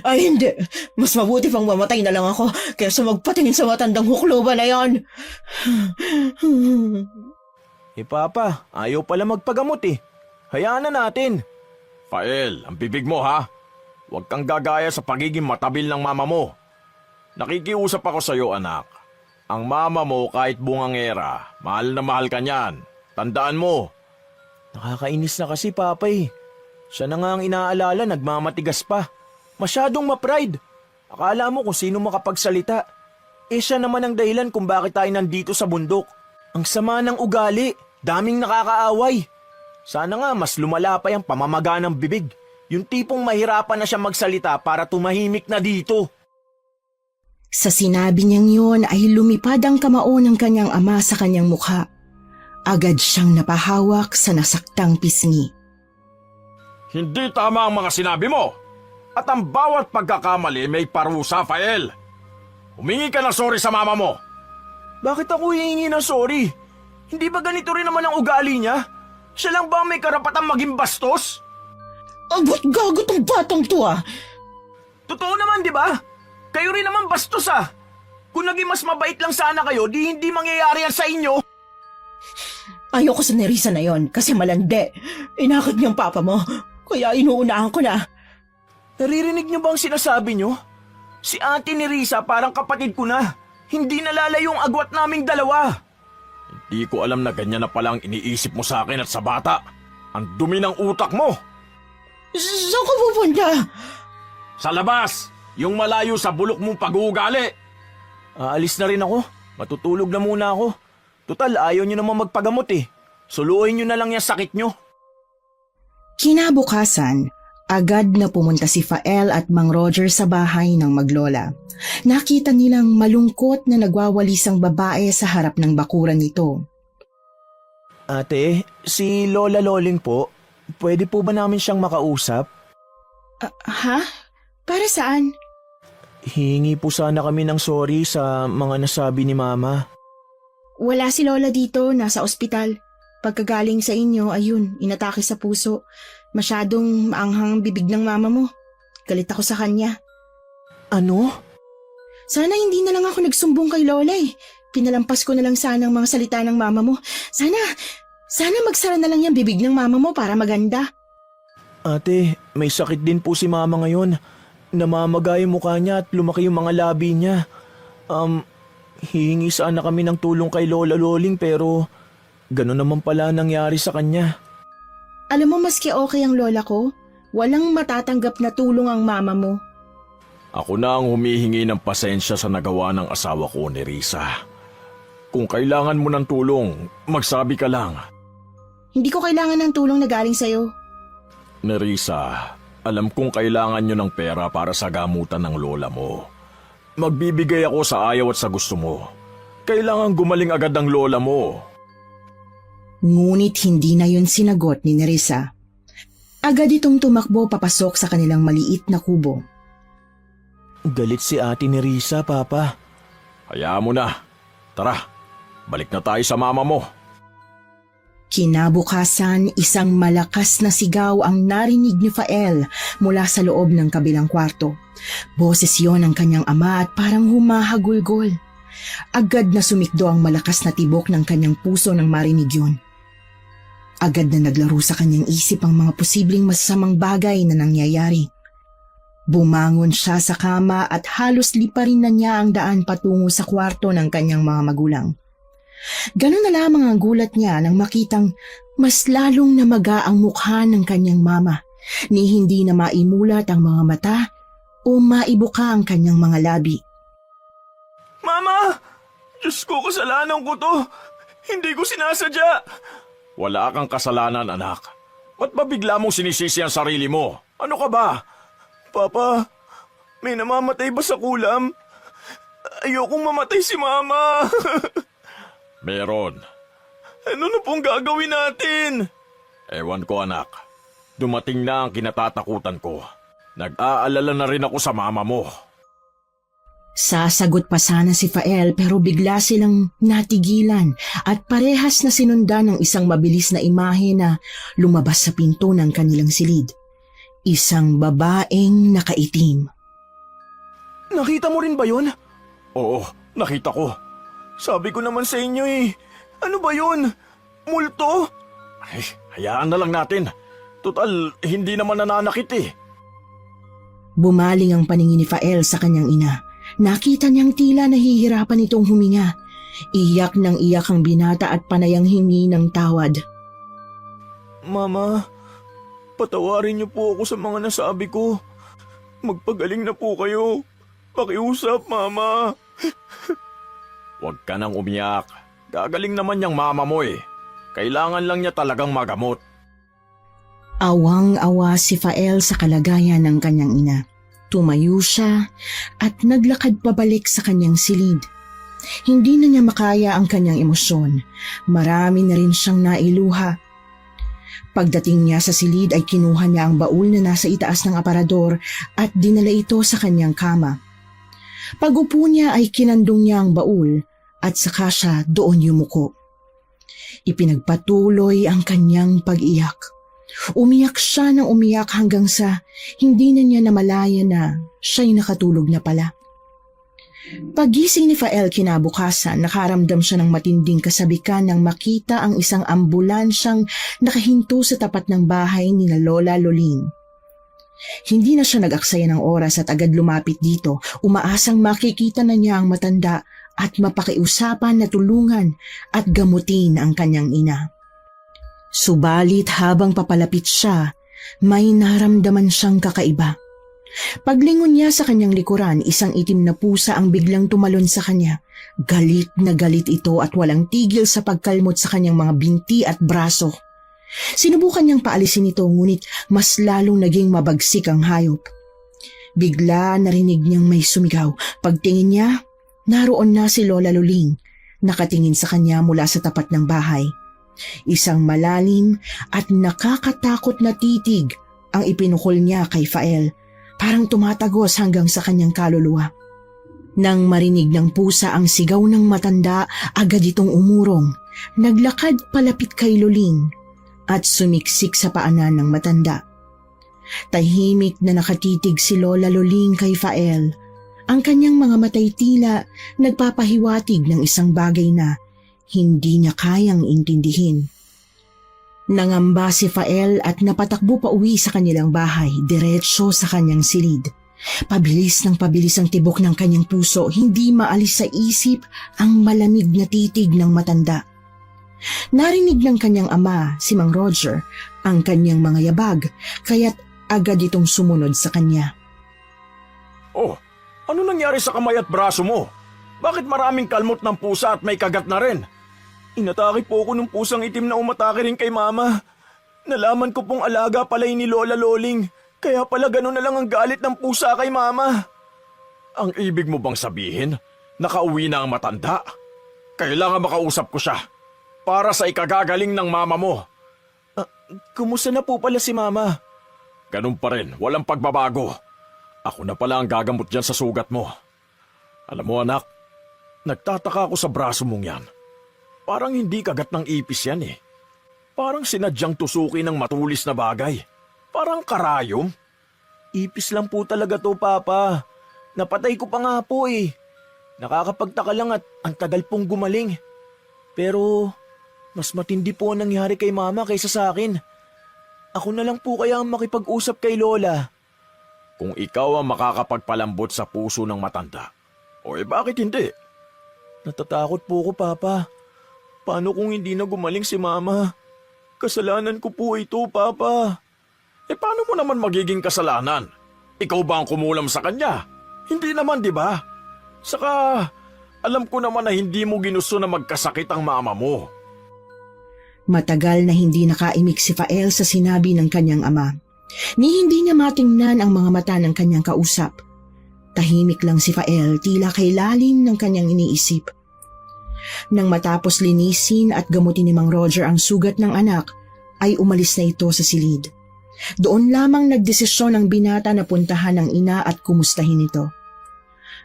Speaker 1: Ay, hindi. Mas mabuti pang mamatay na lang ako kaysa magpatingin sa matandang hukluban na yon.
Speaker 3: Papa, ayaw pala magpagamot eh. Hayaan na natin.
Speaker 2: Fael, ang bibig mo ha. Huwag kang gagaya sa pagiging matabil ng mama mo. Nakikiusap ako sa iyo, anak. Ang mama mo kahit bungangera, mahal na mahal ka niyan. Tandaan mo.
Speaker 3: Nakakainis na kasi, Papa eh. Siya na nga ang inaalala, nagmamatigas pa. Masyadong ma-pride. Akala mo kung sino makapagsalita. Siya naman ang dahilan kung bakit tayo nandito sa bundok. Ang sama ng ugali, daming nakakaaway. Sana nga mas lumala pa yung pamamaga ng bibig. Yung tipong mahirapan na siya magsalita para tumahimik na dito.
Speaker 5: Sa sinabi niyang yon ay lumipad ang kamao ng kanyang ama sa kanyang mukha. Agad siyang napahawak sa nasaktang pisngi.
Speaker 2: Hindi tama ang mga sinabi mo. At ang bawat pagkakamali may parusa, Fael. Humingi ka ng sorry sa mama mo.
Speaker 3: Bakit ako hihingi ng sorry? Hindi ba ganito rin naman ang ugali niya? Siya lang ba ang may karapatang maging bastos?
Speaker 1: Abot gago tong batang to ah.
Speaker 3: Totoo naman, di ba? Kayo rin naman bastos ah. Kung naging mas mabait lang sana kayo, di hindi mangyayari yan sa inyo.
Speaker 1: Ayoko sa Nerissa na yon kasi malandi. Inakit niyang papa mo, kaya inuunahan ko na.
Speaker 3: Naririnig niyo ba ang sinasabi niyo? Si Ate Nerissa parang kapatid ko na. Hindi nalalayo ang agwat naming dalawa.
Speaker 2: Hindi ko alam na ganyan na pala ang iniisip mo sa akin at sa bata. Ang dumi ng utak mo.
Speaker 1: Saan ka pupunta?
Speaker 2: Sa labas, yung malayo sa bulok mong pag-uugali.
Speaker 3: Aalis na rin ako. Matutulog na muna ako. Tutal, ayaw nyo naman magpagamot eh. Suluhin nyo na lang yung sakit nyo.
Speaker 5: Kinabukasan, agad na pumunta si Fael at Mang Roger sa bahay ng maglola. Nakita nilang malungkot na nagwawalisang babae sa harap ng bakuran nito.
Speaker 3: Ate, si Lola Loling po, pwede po ba namin siyang makausap?
Speaker 1: Ha? Para saan?
Speaker 3: Hingi po sana kami ng sorry sa mga nasabi ni Mama.
Speaker 1: Wala si Lola dito, nasa ospital. Pagkagaling sa inyo, ayun, inatake sa puso. Masyadong maanghang ang bibig ng mama mo. Galit ako sa kanya.
Speaker 3: Ano?
Speaker 1: Sana hindi na lang ako nagsumbong kay Lola eh. Pinalampas ko na lang sana ang mga salita ng mama mo. Sana magsara na lang yung bibig ng mama mo para maganda.
Speaker 3: Ate, may sakit din po si Mama ngayon. Namamaga yung mukha niya at lumaki yung mga labi niya. Hihingi sana kami ng tulong kay Lola Loling pero gano'n naman pala nangyari sa kanya.
Speaker 1: Alam mo, maski okay ang lola ko, walang matatanggap na tulong ang mama mo.
Speaker 2: Ako na ang humihingi ng pasensya sa nagawa ng asawa ko ni Risa. Kung kailangan mo ng tulong, magsabi ka lang.
Speaker 1: Hindi ko kailangan ng tulong na galing sa'yo.
Speaker 2: Nerissa, alam kong kailangan nyo ng pera para sa gamutan ng lola mo. Magbibigay ako sa ayaw at sa gusto mo. Kailangan gumaling agad ang lola mo.
Speaker 5: Ngunit hindi na yun sinagot ni Nerissa. Agad itong tumakbo papasok sa kanilang maliit na kubo.
Speaker 3: Galit si ate ni Risa, Papa.
Speaker 2: Hayaan mo na. Tara, balik na tayo sa mama mo.
Speaker 5: Kinabukasan, isang malakas na sigaw ang narinig ni Fael mula sa loob ng kabilang kwarto. Boses yon ng kanyang ama at parang humahagulgol. Agad na sumikdo ang malakas na tibok ng kanyang puso nang marinig yun. Agad na naglaro sa kanyang isip ang mga posibleng masasamang bagay na nangyayari. Bumangon siya sa kama at halos liparin na niya ang daan patungo sa kwarto ng kanyang mga magulang. Ganun na lamang ang gulat niya nang makitang mas lalong namaga ang mukha ng kanyang mama, ni hindi na maimulat ang mga mata o maibuka ang kanyang mga labi.
Speaker 3: Mama! Diyos ko, kasalanan ko to. Hindi ko sinasadya.
Speaker 2: Wala kang kasalanan, anak. Ba't ba bigla mong sinisisi ang sarili mo? Ano ka ba?
Speaker 3: Papa, may namamatay ba sa kulam? Ayokong mamatay si Mama.
Speaker 2: Meron.
Speaker 3: Ano na pong gagawin natin?
Speaker 2: Ewan ko, anak. Dumating na ang kinatatakutan ko. Nag-aalala na rin ako sa mama mo.
Speaker 5: Sasagot pa sana si Fael pero bigla silang natigilan at parehas na sinundan ng isang mabilis na imahe na lumabas sa pinto ng kanilang silid. Isang babaeng nakaitim.
Speaker 3: Nakita mo rin ba yun?
Speaker 2: Oo, nakita ko.
Speaker 3: Sabi ko naman sa inyo eh. Ano ba yun? Multo?
Speaker 2: Ay, hayaan na lang natin. Total, hindi naman nananakit eh.
Speaker 5: Bumaling ang paningin ni Fael sa kanyang ina. Nakita niyang tila nahihirapan itong huminga. Iyak ng iyak ang binata at panayang hingi ng tawad.
Speaker 3: Mama, patawarin niyo po ako sa mga nasabi ko. Magpagaling na po kayo. Pakiusap, Mama.
Speaker 2: Huwag ka nang umiyak. Gagaling naman niyang mama mo eh. Kailangan lang niya talagang magamot.
Speaker 5: Awang-awa si Fael sa kalagayan ng kanyang ina. Tumayo siya at naglakad pabalik sa kanyang silid. Hindi na niya makaya ang kanyang emosyon. Marami na rin siyang nailuha. Pagdating niya sa silid ay kinuha niya ang baul na nasa itaas ng aparador at dinala ito sa kanyang kama. Pag-upo niya ay kinandong niya ang baul at saka siya doon yumuko. Ipinagpatuloy ang kanyang pag-iyak. Umiyak siya ng umiyak hanggang sa hindi na niya namalaya na siya'y nakatulog na pala. Pagising ni Fael kinabukasan, nakaramdam siya ng matinding kasabikan nang makita ang isang ambulansyang nakahinto sa tapat ng bahay ni Lola Loling. Hindi na siya nag-aksaya ng oras at agad lumapit dito, umaasang makikita na niya ang matanda at mapakiusapan na tulungan at gamutin ang kanyang ina. Subalit habang papalapit siya, may naramdaman siyang kakaiba. Paglingon niya sa kanyang likuran, isang itim na pusa ang biglang tumalon sa kanya. Galit na galit ito at walang tigil sa pagkalmot sa kanyang mga binti at braso. Sinubukan niyang paalisin ito ngunit mas lalong naging mabagsik ang hayop. Bigla narinig niyang may sumigaw. Pagtingin niya, naroon na si Lola Luling, nakatingin sa kanya mula sa tapat ng bahay. Isang malalim at nakakatakot na titig ang ipinukol niya kay Fael, parang tumatagos hanggang sa kanyang kaluluwa. Nang marinig ng pusa ang sigaw ng matanda, agad itong umurong, naglakad palapit kay Luling at sumiksik sa paanan ng matanda. Tahimik na nakatitig si Lola Luling kay Fael. Ang kanyang mga matay tila nagpapahiwatig ng isang bagay na hindi niya kayang intindihin. Nangamba si Fael at napatakbo pa uwi sa kanilang bahay, diretso sa kanyang silid. Pabilis ng pabilis ang tibok ng kanyang puso, hindi maalis sa isip ang malamig na titig ng matanda. Narinig ng kanyang ama, si Mang Roger, ang kanyang mga yabag, kaya't agad itong sumunod sa kanya.
Speaker 2: Oh, ano nangyari sa kamay at braso mo? Bakit maraming kalmot ng pusa at may kagat na rin?
Speaker 3: Inatake po ako ng pusang itim na umatake rin kay Mama. Nalaman ko pong alaga pala ni Lola Loling, kaya pala gano'n na lang ang galit ng pusa kay Mama.
Speaker 2: Ang ibig mo bang sabihin, nakauwi na ang matanda? Kailangan makausap ko siya para sa ikagagaling ng mama mo.
Speaker 3: Kumusta na po pala si Mama?
Speaker 2: Ganun pa rin, walang pagbabago. Ako na pala ang gagamot dyan sa sugat mo. Alam mo anak, nagtataka ako sa braso mong yan. Parang hindi kagat ng ipis yan eh. Parang sinadyang tusukin ng matulis na bagay. Parang karayom.
Speaker 3: Ipis lang po talaga to, Papa. Napatay ko pa nga po eh. Nakakapagtaka lang at ang tagal pong gumaling. Pero mas matindi po ang nangyari kay Mama kaysa sa akin. Ako na lang po kaya ang makipag-usap kay Lola.
Speaker 2: Kung ikaw ang makakapagpalambot sa puso ng matanda, o bakit hindi?
Speaker 3: Natatakot po ko, Papa. Paano kung hindi na gumaling si Mama? Kasalanan ko po ito, Papa.
Speaker 2: Paano mo naman magiging kasalanan? Ikaw ba ang kumulam sa kanya? Hindi naman, di ba? Saka, alam ko naman na hindi mo ginusto na magkasakit ang mama mo.
Speaker 5: Matagal na hindi nakaimik si Fael sa sinabi ng kanyang ama. Ni hindi niya matingnan ang mga mata ng kanyang kausap. Tahimik lang si Fael, tila kay lalim ng kanyang iniisip. Nang matapos linisin at gamutin ni Mang Roger ang sugat ng anak, ay umalis na ito sa silid. Doon lamang nagdesisyon ang binata na puntahan ng ina at kumustahin ito.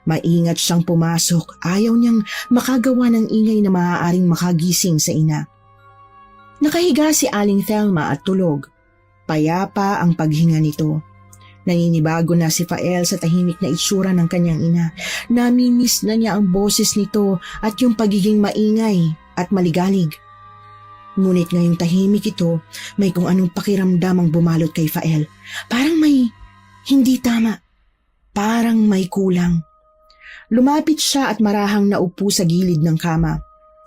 Speaker 5: Maingat siyang pumasok, ayaw niyang makagawa ng ingay na maaaring makagising sa ina. Nakahiga si Aling Thelma at tulog. Payapa ang paghinga nito. Naninibago na si Fael sa tahimik na itsura ng kanyang ina. Namimiss na niya ang boses nito at yung pagiging maingay at maligalig. Ngunit ngayong tahimik ito, may kung anong pakiramdam ang bumalot kay Fael. Parang may hindi tama. Parang may kulang. Lumapit siya at marahang naupo sa gilid ng kama.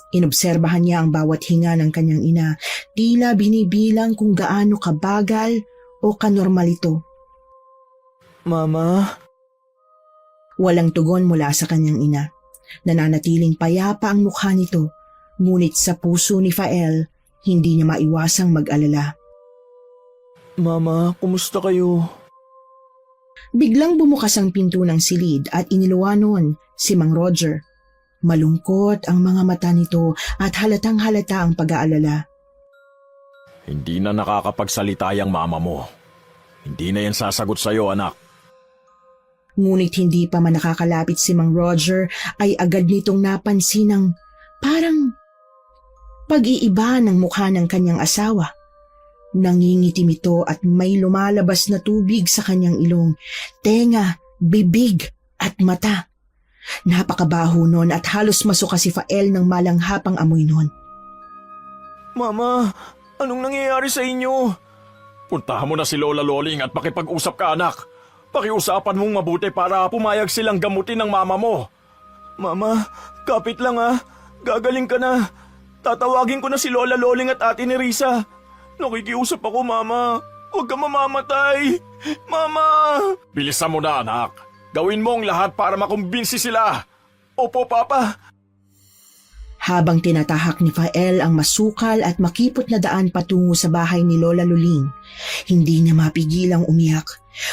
Speaker 5: Inobserbahan niya ang bawat hinga ng kanyang ina. Tila binibilang kung gaano kabagal o kanormal ito.
Speaker 3: Mama?
Speaker 5: Walang tugon mula sa kanyang ina. Nananatiling payapa ang mukha nito, ngunit sa puso ni Fael, hindi niya maiwasang mag-alala.
Speaker 3: Mama, kumusta kayo?
Speaker 5: Biglang bumukas ang pinto ng silid at iniluwanon si Mang Roger. Malungkot ang mga mata nito at halatang halata ang pag-aalala.
Speaker 2: Hindi na nakakapagsalita yung mama mo. Hindi na yan sasagot sa'yo, anak.
Speaker 5: Ngunit hindi pa man nakakalapit si Mang Roger ay agad nitong napansin ng parang pag-iiba ng mukha ng kanyang asawa. Nangingitim ito at may lumalabas na tubig sa kanyang ilong, tenga, bibig at mata. Napakabaho nun at halos masuka si Fael ng malanghapang amoy nun.
Speaker 3: Mama, anong nangyayari sa inyo?
Speaker 2: Puntahan mo na si Lola Loling at pakipag-usap ka, anak. Pakiusapan mong mabuti para pumayag silang gamutin ng mama mo.
Speaker 3: Mama, kapit lang ah. Gagaling ka na. Tatawagin ko na si Lola Loling at Ate Nerissa. Nakikiusap ako, Mama. Huwag ka mamamatay! Mama!
Speaker 2: Bilisan mo na, anak. Gawin mo ang lahat para makumbinsi sila.
Speaker 3: Opo, Papa.
Speaker 5: Habang tinatahak ni Fael ang masukal at makipot na daan patungo sa bahay ni Lola Luling, hindi niya mapigilang umiyak.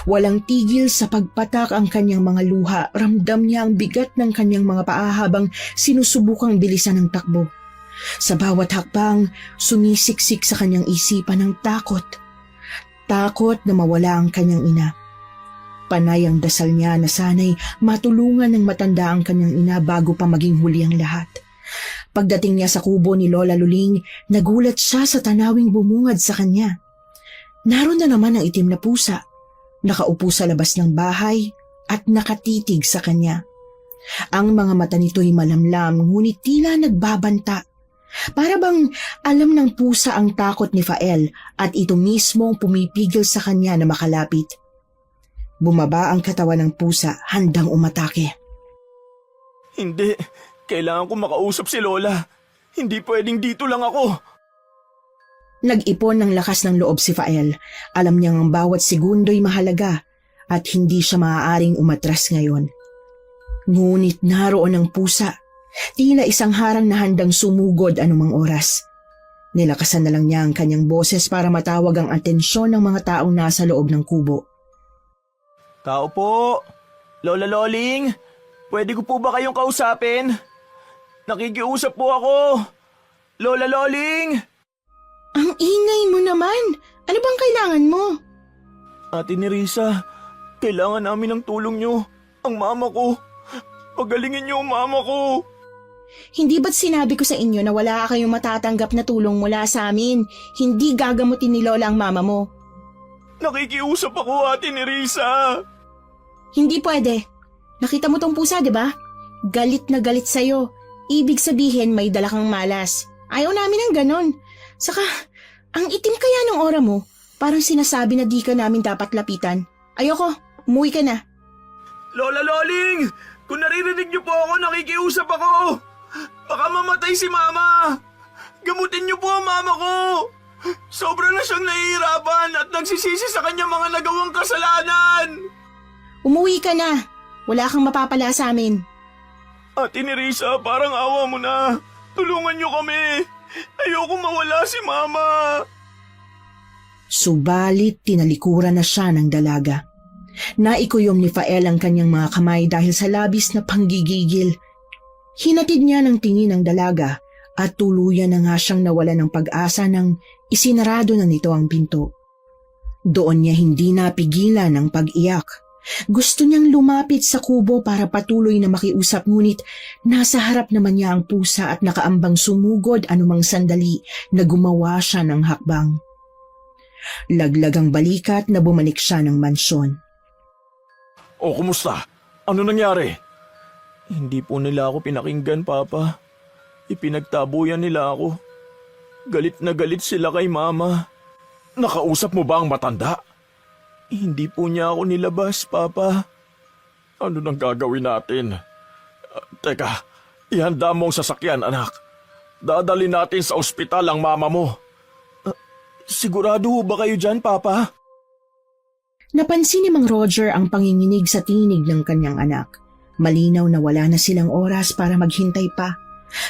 Speaker 5: Walang tigil sa pagpatak ang kanyang mga luha. Ramdam niya ang bigat ng kanyang mga paa habang sinusubukang bilisan ang takbo. Sa bawat hakbang, sumisiksik sa kanyang isipan ng takot. Takot na mawala ang kanyang ina. Panay ang dasal niya na sana'y matulungan ng matanda ang kanyang ina bago pa maging huli ang lahat. Pagdating niya sa kubo ni Lola Luling, nagulat siya sa tanawing bumungad sa kanya. Naroon na naman ang itim na pusa. Nakaupo sa labas ng bahay at nakatitig sa kanya. Ang mga mata nito'y malamlam ngunit tila nagbabanta. Para bang alam ng pusa ang takot ni Fael at ito mismo ang pumipigil sa kanya na makalapit. Bumaba ang katawan ng pusa handang umatake.
Speaker 3: Hindi. Kailangan ko makausap si Lola. Hindi pwedeng dito lang ako.
Speaker 5: Nag-ipon ng lakas ng loob si Fael. Alam niyang ang bawat segundo'y mahalaga at hindi siya maaaring umatras ngayon. Ngunit naroon ang pusa. Tila isang harang na handang sumugod anumang oras. Nilakasan na lang niya ang kanyang boses para matawag ang atensyon ng mga taong nasa loob ng kubo.
Speaker 3: Tao po! Lola Loling! Pwede ko po ba kayong kausapin? Nakikiusap po ako! Lola Loling!
Speaker 1: Ang ingay mo naman! Ano bang kailangan mo?
Speaker 3: Ate Nerissa, kailangan namin ng tulong nyo. Ang mama ko. Pagalingin niyo ang mama ko.
Speaker 1: Hindi ba't sinabi ko sa inyo na wala kayong matatanggap na tulong mula sa amin? Hindi gagamutin ni Lola ang mama mo.
Speaker 3: Nakikiusap ako, Ate Nerissa.
Speaker 1: Hindi pwede. Nakita mo tong pusa, di ba? Galit na galit sa'yo. Ibig sabihin may dala kang malas. Ayaw namin ng ganon. Saka, ang itim kaya ng aura mo. Parang sinasabi na di ka namin dapat lapitan. Ayoko, umuwi ka na.
Speaker 3: Lola Loling! Kung naririnig niyo po ako, nakikiusap ako. Baka mamatay si Mama. Gamutin niyo po ang mama ko. Sobra na siyang nahihirapan at nagsisisi sa kanyang mga nagawang kasalanan.
Speaker 1: Umuwi ka na. Wala kang mapapala sa amin.
Speaker 3: Ate Nerissa, parang awa mo na. Tulungan niyo kami. Ayoko mawala si Mama.
Speaker 5: Subalit tinalikuran na siya ng dalaga. Naikuyom ni Fael ang kanyang mga kamay dahil sa labis na panggigigil. Hinatid niya ng tingin ang dalaga at tuluyan na nga siyang nawala ng pag-asa nang isinarado na nito ang pinto. Doon niya hindi napigilan ang pag-iyak. Gusto niyang lumapit sa kubo para patuloy na makiusap ngunit nasa harap naman niya ang pusa at nakaambang sumugod anumang sandali na gumawa siya ng hakbang. Laglag ang balikat na bumalik siya ng mansyon.
Speaker 2: O, kumusta? Ano nangyari?
Speaker 3: Hindi po nila ako pinakinggan, Papa. Ipinagtabuyan nila ako. Galit na galit sila kay Mama.
Speaker 2: Nakausap mo ba ang matanda?
Speaker 3: Hindi po niya ako nilabas, Papa.
Speaker 2: Ano nang gagawin natin? Teka, ihanda mo ang sasakyan, anak. Dadali natin sa ospital ang mama mo.
Speaker 3: Sigurado ho ba kayo dyan, Papa?
Speaker 5: Napansin ni Mang Roger ang panginginig sa tinig ng kanyang anak. Malinaw na wala na silang oras para maghintay pa.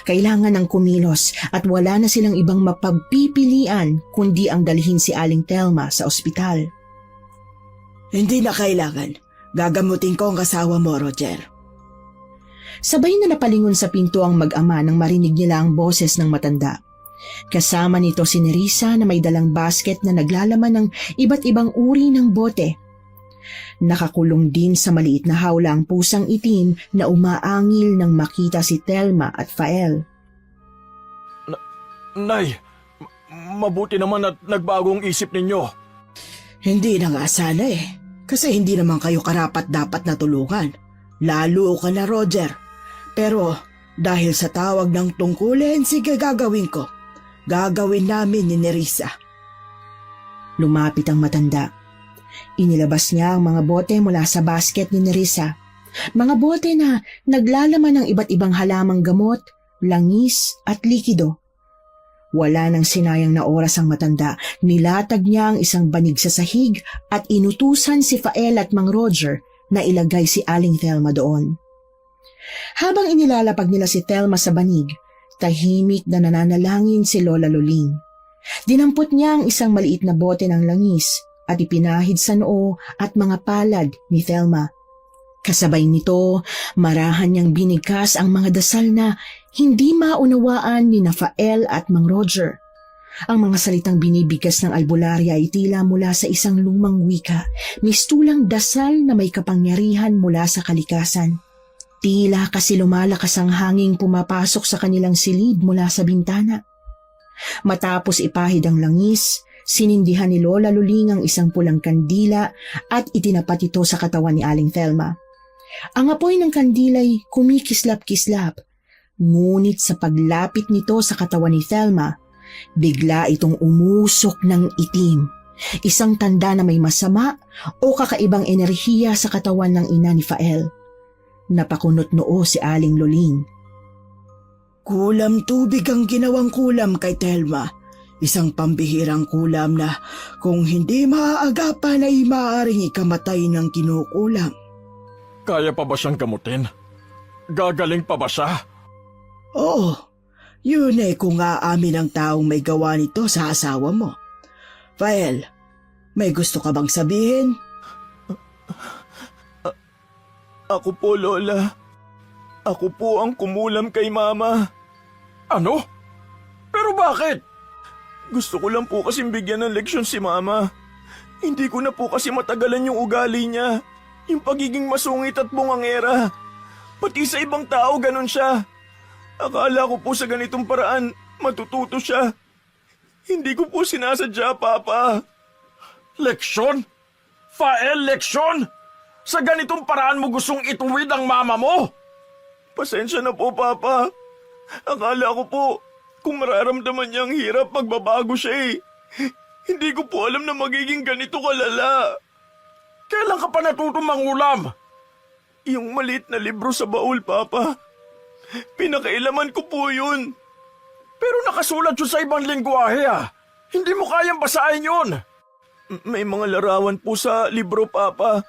Speaker 5: Kailangan ng kumilos at wala na silang ibang mapagpipilian kundi ang dalhin si Aling Telma sa ospital.
Speaker 4: Hindi na kailangan. Gagamutin ko ang kasawa mo, Roger.
Speaker 5: Sabay na napalingon sa pinto ang mag-ama nang marinig nila ang boses ng matanda. Kasama nito si Nerissa na may dalang basket na naglalaman ng iba't ibang uri ng bote. Nakakulong din sa maliit na hawla ang pusang itim na umaangil nang makita si Telma at Fael.
Speaker 2: Nay, mabuti naman at nagbagong isip ninyo.
Speaker 4: Hindi na nga sana eh. Kasi hindi naman kayo karapat-dapat na tulungan. Lalo ka na, Roger. Pero dahil sa tawag ng tungkulin, sige gagawin ko. Gagawin namin ni Nerissa.
Speaker 5: Lumapit ang matanda. Inilabas niya ang mga bote mula sa basket ni Nerissa. Mga bote na naglalaman ng iba't ibang halamang gamot, langis at likido. Wala nang sinayang na oras ang matanda. Nilatag niya ang isang banig sa sahig at inutusan si Fael at Mang Roger na ilagay si Aling Thelma doon. Habang inilalapag nila si Thelma sa banig, tahimik na nananalangin si Lola Luling. Dinampot niya ang isang maliit na bote ng langis at ipinahid sa noo at mga palad ni Thelma. Kasabay nito, marahan niyang binigkas ang mga dasal na hindi maunawaan ni Fael at Mang Roger. Ang mga salitang binibigkas ng albularya ay tila mula sa isang lumang wika, mistulang dasal na may kapangyarihan mula sa kalikasan. Tila kasi lumalakas ang hanging pumapasok sa kanilang silid mula sa bintana. Matapos ipahid ang langis, sinindihan ni Lola Luling ang isang pulang kandila at itinapat ito sa katawan ni Aling Thelma. Ang apoy ng kandila'y kumikislap-kislap, ngunit sa paglapit nito sa katawan ni Thelma, bigla itong umusok ng itim, isang tanda na may masama o kakaibang enerhiya sa katawan ng ina ni Fael. Napakunot noo si Aling Luling.
Speaker 4: Kulam tubig ang ginawang kulam kay Thelma. Isang pambihirang kulam na kung hindi maaagapan ay maaaring ikamatay ng kinukulam.
Speaker 2: Kaya pa ba siyang gamutin? Gagaling pa ba siya?
Speaker 4: Oo, yun kung aamin ang taong may gawa nito sa asawa mo. Fael, may gusto ka bang sabihin?
Speaker 3: Ako po, Lola. Ako po ang kumulam kay Mama.
Speaker 2: Ano? Pero bakit?
Speaker 3: Gusto ko lang po kasing bigyan ng leksyon si Mama. Hindi ko na po kasi matagalan yung ugali niya. Yung pagiging masungit at bungangera. Pati sa ibang tao ganun siya. Akala ko po sa ganitong paraan matututo siya. Hindi ko po sinasadya, Papa.
Speaker 2: Leksyon? Fael, leksyon? Sa ganitong paraan mo gustong ituwid ang mama mo?
Speaker 3: Pasensya na po, Papa. Akala ko po kung mararamdaman niya ang hirap magbabago siya eh. Hindi ko po alam na magiging ganito kalala.
Speaker 2: Kailan ka pa natutong mangulam?
Speaker 3: Yung maliit na libro sa baul, Papa. Pinakailaman ko po yun.
Speaker 2: Pero nakasulat yun sa ibang lingwahe ah. Hindi mo kayang basahin yun.
Speaker 3: May mga larawan po sa libro, Papa.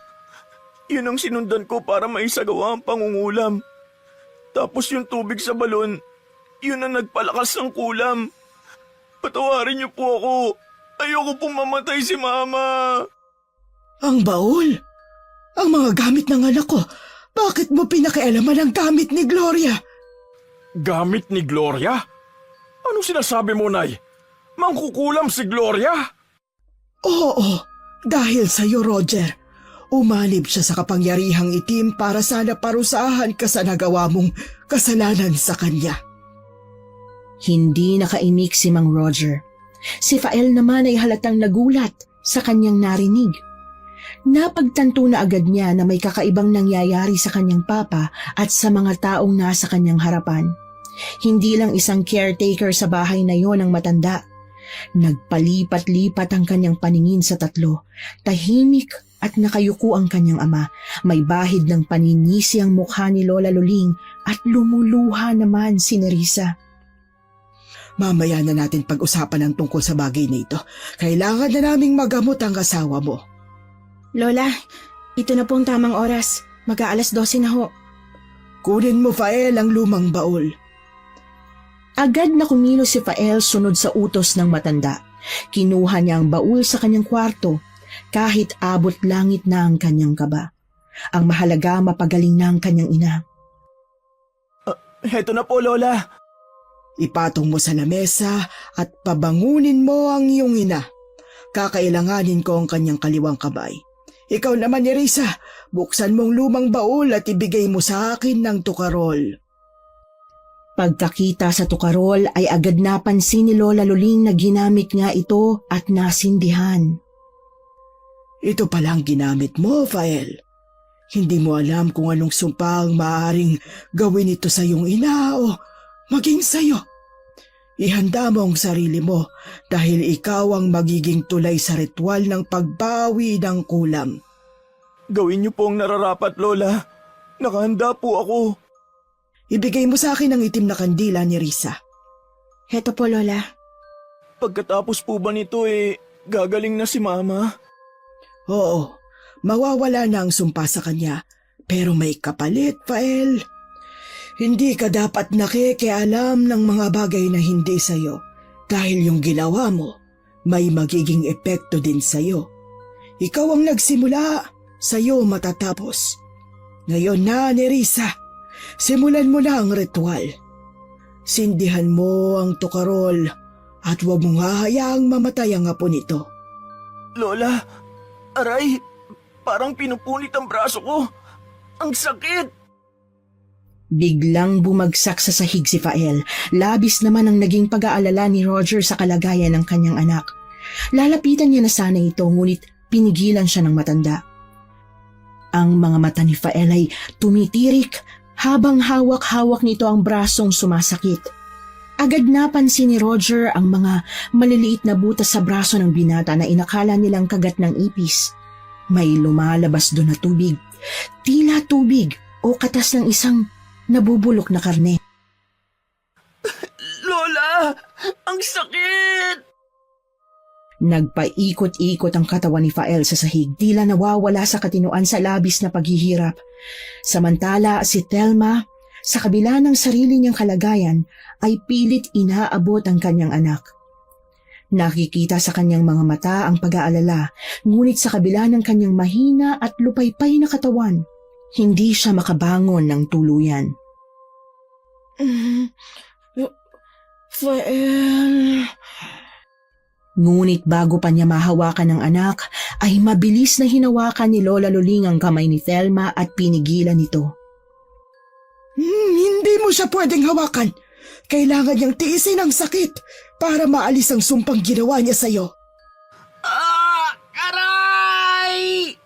Speaker 3: Yun ang sinundan ko para maisagawa ang pangungulam. Tapos yung tubig sa balon, yun ang nagpalakas ng kulam. Patawarin niyo po ako. Ayoko pong mamatay si Mama.
Speaker 4: Ang baul? Ang mga gamit ng anak ko, bakit mo pinakialaman ang gamit ni Gloria?
Speaker 2: Gamit ni Gloria? Anong sinasabi mo, Nay? Mangkukulam si Gloria?
Speaker 4: Oo, dahil sa'yo, Roger. Umanib siya sa kapangyarihang itim para sana parusahan ka sa nagawa mong kasalanan sa kanya.
Speaker 5: Hindi nakaimik si Mang Roger. Si Fael naman ay halatang nagulat sa kanyang narinig. Napagtanto na agad niya na may kakaibang nangyayari sa kanyang papa at sa mga taong nasa kanyang harapan. Hindi lang isang caretaker sa bahay na yon ang matanda. Nagpalipat-lipat ang kanyang paningin sa tatlo. Tahimik at nakayuko ang kanyang ama. May bahid ng paninisi ang mukha ni Lola Luling at lumuluha naman si Nerissa.
Speaker 4: Mamaya na natin pag-usapan ang tungkol sa bagay na ito. Kailangan na naming magamot ang asawa mo.
Speaker 1: Lola, ito na po ang tamang oras. Mag-aalas 12 na ho.
Speaker 4: Kunin mo, Fael, ang lumang baul.
Speaker 5: Agad na kumilos si Fael sunod sa utos ng matanda. Kinuha niya ang baul sa kanyang kwarto, kahit abot langit na ang kanyang kaba. Ang mahalaga, mapagaling na ang kanyang ina.
Speaker 3: Heto na po, Lola.
Speaker 4: Ipatong mo sa lamesa at pabangunin mo ang iyong ina. Kakailanganin ko ang kanyang kaliwang kamay. Ikaw naman, Nerissa, buksan mong lumang baul at ibigay mo sa akin ng tukarol.
Speaker 5: Pagkakita sa tukarol ay agad napansin ni Lola Luling na ginamit nga ito at nasindihan.
Speaker 4: Ito palang ginamit mo, Fael. Hindi mo alam kung anong sumpa ang maaaring gawin ito sa iyong ina o maging sa'yo. Ihanda mo ang sarili mo dahil ikaw ang magiging tulay sa ritual ng pagbawi ng kulam.
Speaker 3: Gawin niyo po ang nararapat, Lola. Nakahanda po ako.
Speaker 4: Ibigay mo sa akin ang itim na kandila ni Risa.
Speaker 1: Heto po, Lola.
Speaker 3: Pagkatapos po ba nito gagaling na si Mama?
Speaker 4: Oo, mawawala na ang sumpa sa kanya. Pero may kapalit, Fael. Hindi ka dapat nakikialam ng mga bagay na hindi sa'yo. Dahil yung ginawa mo, may magiging epekto din sa'yo. Ikaw ang nagsimula, sa'yo matatapos. Ngayon na, Nerissa, simulan mo na ang ritual. Sindihan mo ang tukarol at huwag mong hahayaang mamatay ang apo nito.
Speaker 3: Lola, aray, parang pinupunit ang braso ko. Ang sakit!
Speaker 5: Biglang bumagsak sa sahig si Fael. Labis naman ang naging pag-aalala ni Roger sa kalagayan ng kanyang anak. Lalapitan niya na sana ito, ngunit pinigilan siya ng matanda. Ang mga mata ni Fael ay tumitirik habang hawak-hawak nito ang brasong sumasakit. Agad napansin ni Roger ang mga maliliit na butas sa braso ng binata na inakala nilang kagat ng ipis. May lumalabas doon na tubig. Tila tubig o katas ng isang nabubulok na karne.
Speaker 3: Lola, ang sakit!
Speaker 5: Nagpaikot-ikot ang katawan ni Fael sa sahig, tila nawawala sa katinoan sa labis na paghihirap. Samantala si Thelma, sa kabila ng sarili niyang kalagayan, ay pilit inaabot ang kanyang anak. Nakikita sa kanyang mga mata ang pag-aalala, ngunit sa kabila ng kanyang mahina at lupaypay na katawan, hindi siya makabangon ng tuluyan.
Speaker 1: Fael...
Speaker 5: Ngunit bago pa niya mahawakan ng anak, ay mabilis na hinawakan ni Lola Luling ang kamay ni Thelma at pinigilan ito.
Speaker 4: Hindi mo siya pwedeng hawakan. Kailangan niyang tiisin ang sakit para maalis ang sumpang ginawa niya sa'yo.
Speaker 3: Aray!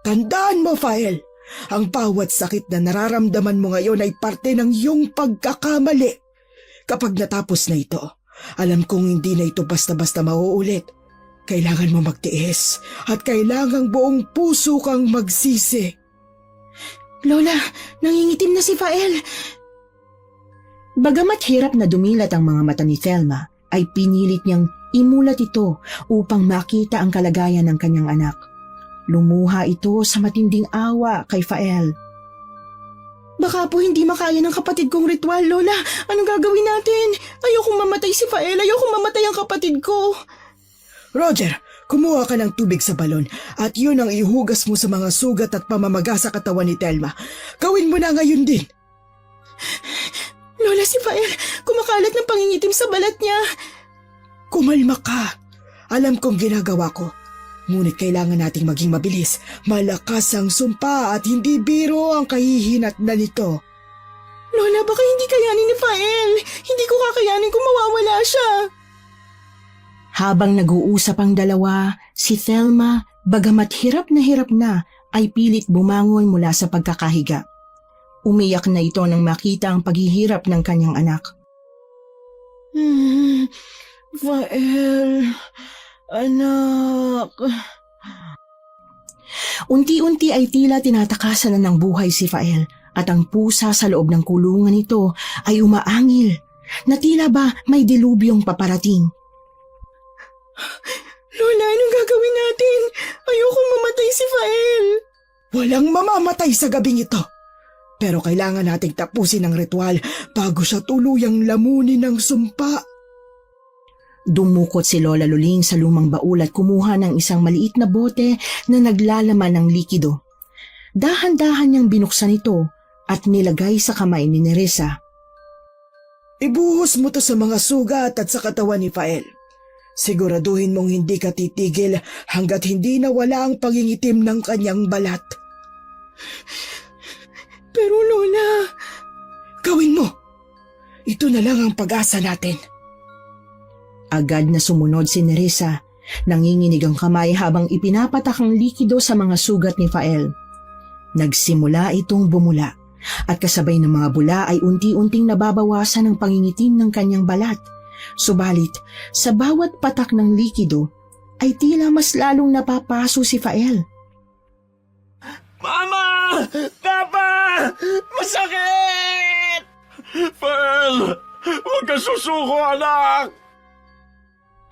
Speaker 4: Tandaan mo, Fael, ang bawat sakit na nararamdaman mo ngayon ay parte ng iyong pagkakamali. Kapag natapos na ito, alam kong hindi na ito basta-basta mauulit. Kailangan mo magtiis at kailangang buong puso kang magsisi.
Speaker 5: Lola, nangingitim na si Fael. Bagamat hirap na dumilat ang mga mata ni Thelma, ay pinilit niyang imulat ito upang makita ang kalagayan ng kanyang anak. Lumuha ito sa matinding awa kay Fael.
Speaker 1: Baka po hindi makaya ng kapatid kong ritual, Lola. Anong gagawin natin? Ayokong mamatay si Fael. Ayokong mamatay ang kapatid ko.
Speaker 4: Roger, kumuha ka ng tubig sa balon at yun ang ihugas mo sa mga sugat at pamamaga sa katawan ni Thelma. Gawin mo na ngayon din.
Speaker 1: Lola, si Fael, kumakalat ng pangingitim sa balat niya.
Speaker 4: Kumalma ka. Alam kong ginagawa ko. Ngunit kailangan nating maging mabilis. Malakas ang sumpa at hindi biro ang kahihinat na nito.
Speaker 1: Lola, baka hindi kayanin ni Fael. Hindi ko kakayanin kung mawawala siya.
Speaker 5: Habang nag-uusap ang dalawa, si Thelma, bagamat hirap na, ay pilit bumangon mula sa pagkakahiga. Umiyak na ito nang makita ang paghihirap ng kanyang anak.
Speaker 1: Fael, anak.
Speaker 5: Unti-unti ay tila tinatakasan na ng buhay si Fael at ang pusa sa loob ng kulungan nito ay umaangil na tila ba may dilubyong paparating.
Speaker 1: Lola, anong gagawin natin? Ayokong mamatay si Fael.
Speaker 4: Walang mamamatay sa gabing ito. Pero kailangan nating tapusin ang ritual bago siya tuluyang lamunin ng sumpa.
Speaker 5: Dumukot si Lola Luling sa lumang baul at kumuha ng isang maliit na bote na naglalaman ng likido. Dahan-dahan niyang binuksan ito at nilagay sa kamay ni Nerissa.
Speaker 4: Ibuhos mo to sa mga sugat at sa katawan ni Fael. Siguraduhin mong hindi ka titigil hanggat hindi nawala ang pangingitim ng kanyang balat.
Speaker 1: Pero Lola...
Speaker 4: Gawin mo! Ito na lang ang pag-asa natin.
Speaker 5: Agad na sumunod si Nerissa. Nanginginig ang kamay habang ipinapatak ang likido sa mga sugat ni Fael. Nagsimula itong bumula at kasabay ng mga bula ay unti-unting nababawasan ang pangingitim ng kanyang balat. Subalit, sa bawat patak ng likido ay tila mas lalong napapaso si Fael.
Speaker 3: Mama! Papa! Masakit!
Speaker 2: Fael! Huwag ka susuko, anak!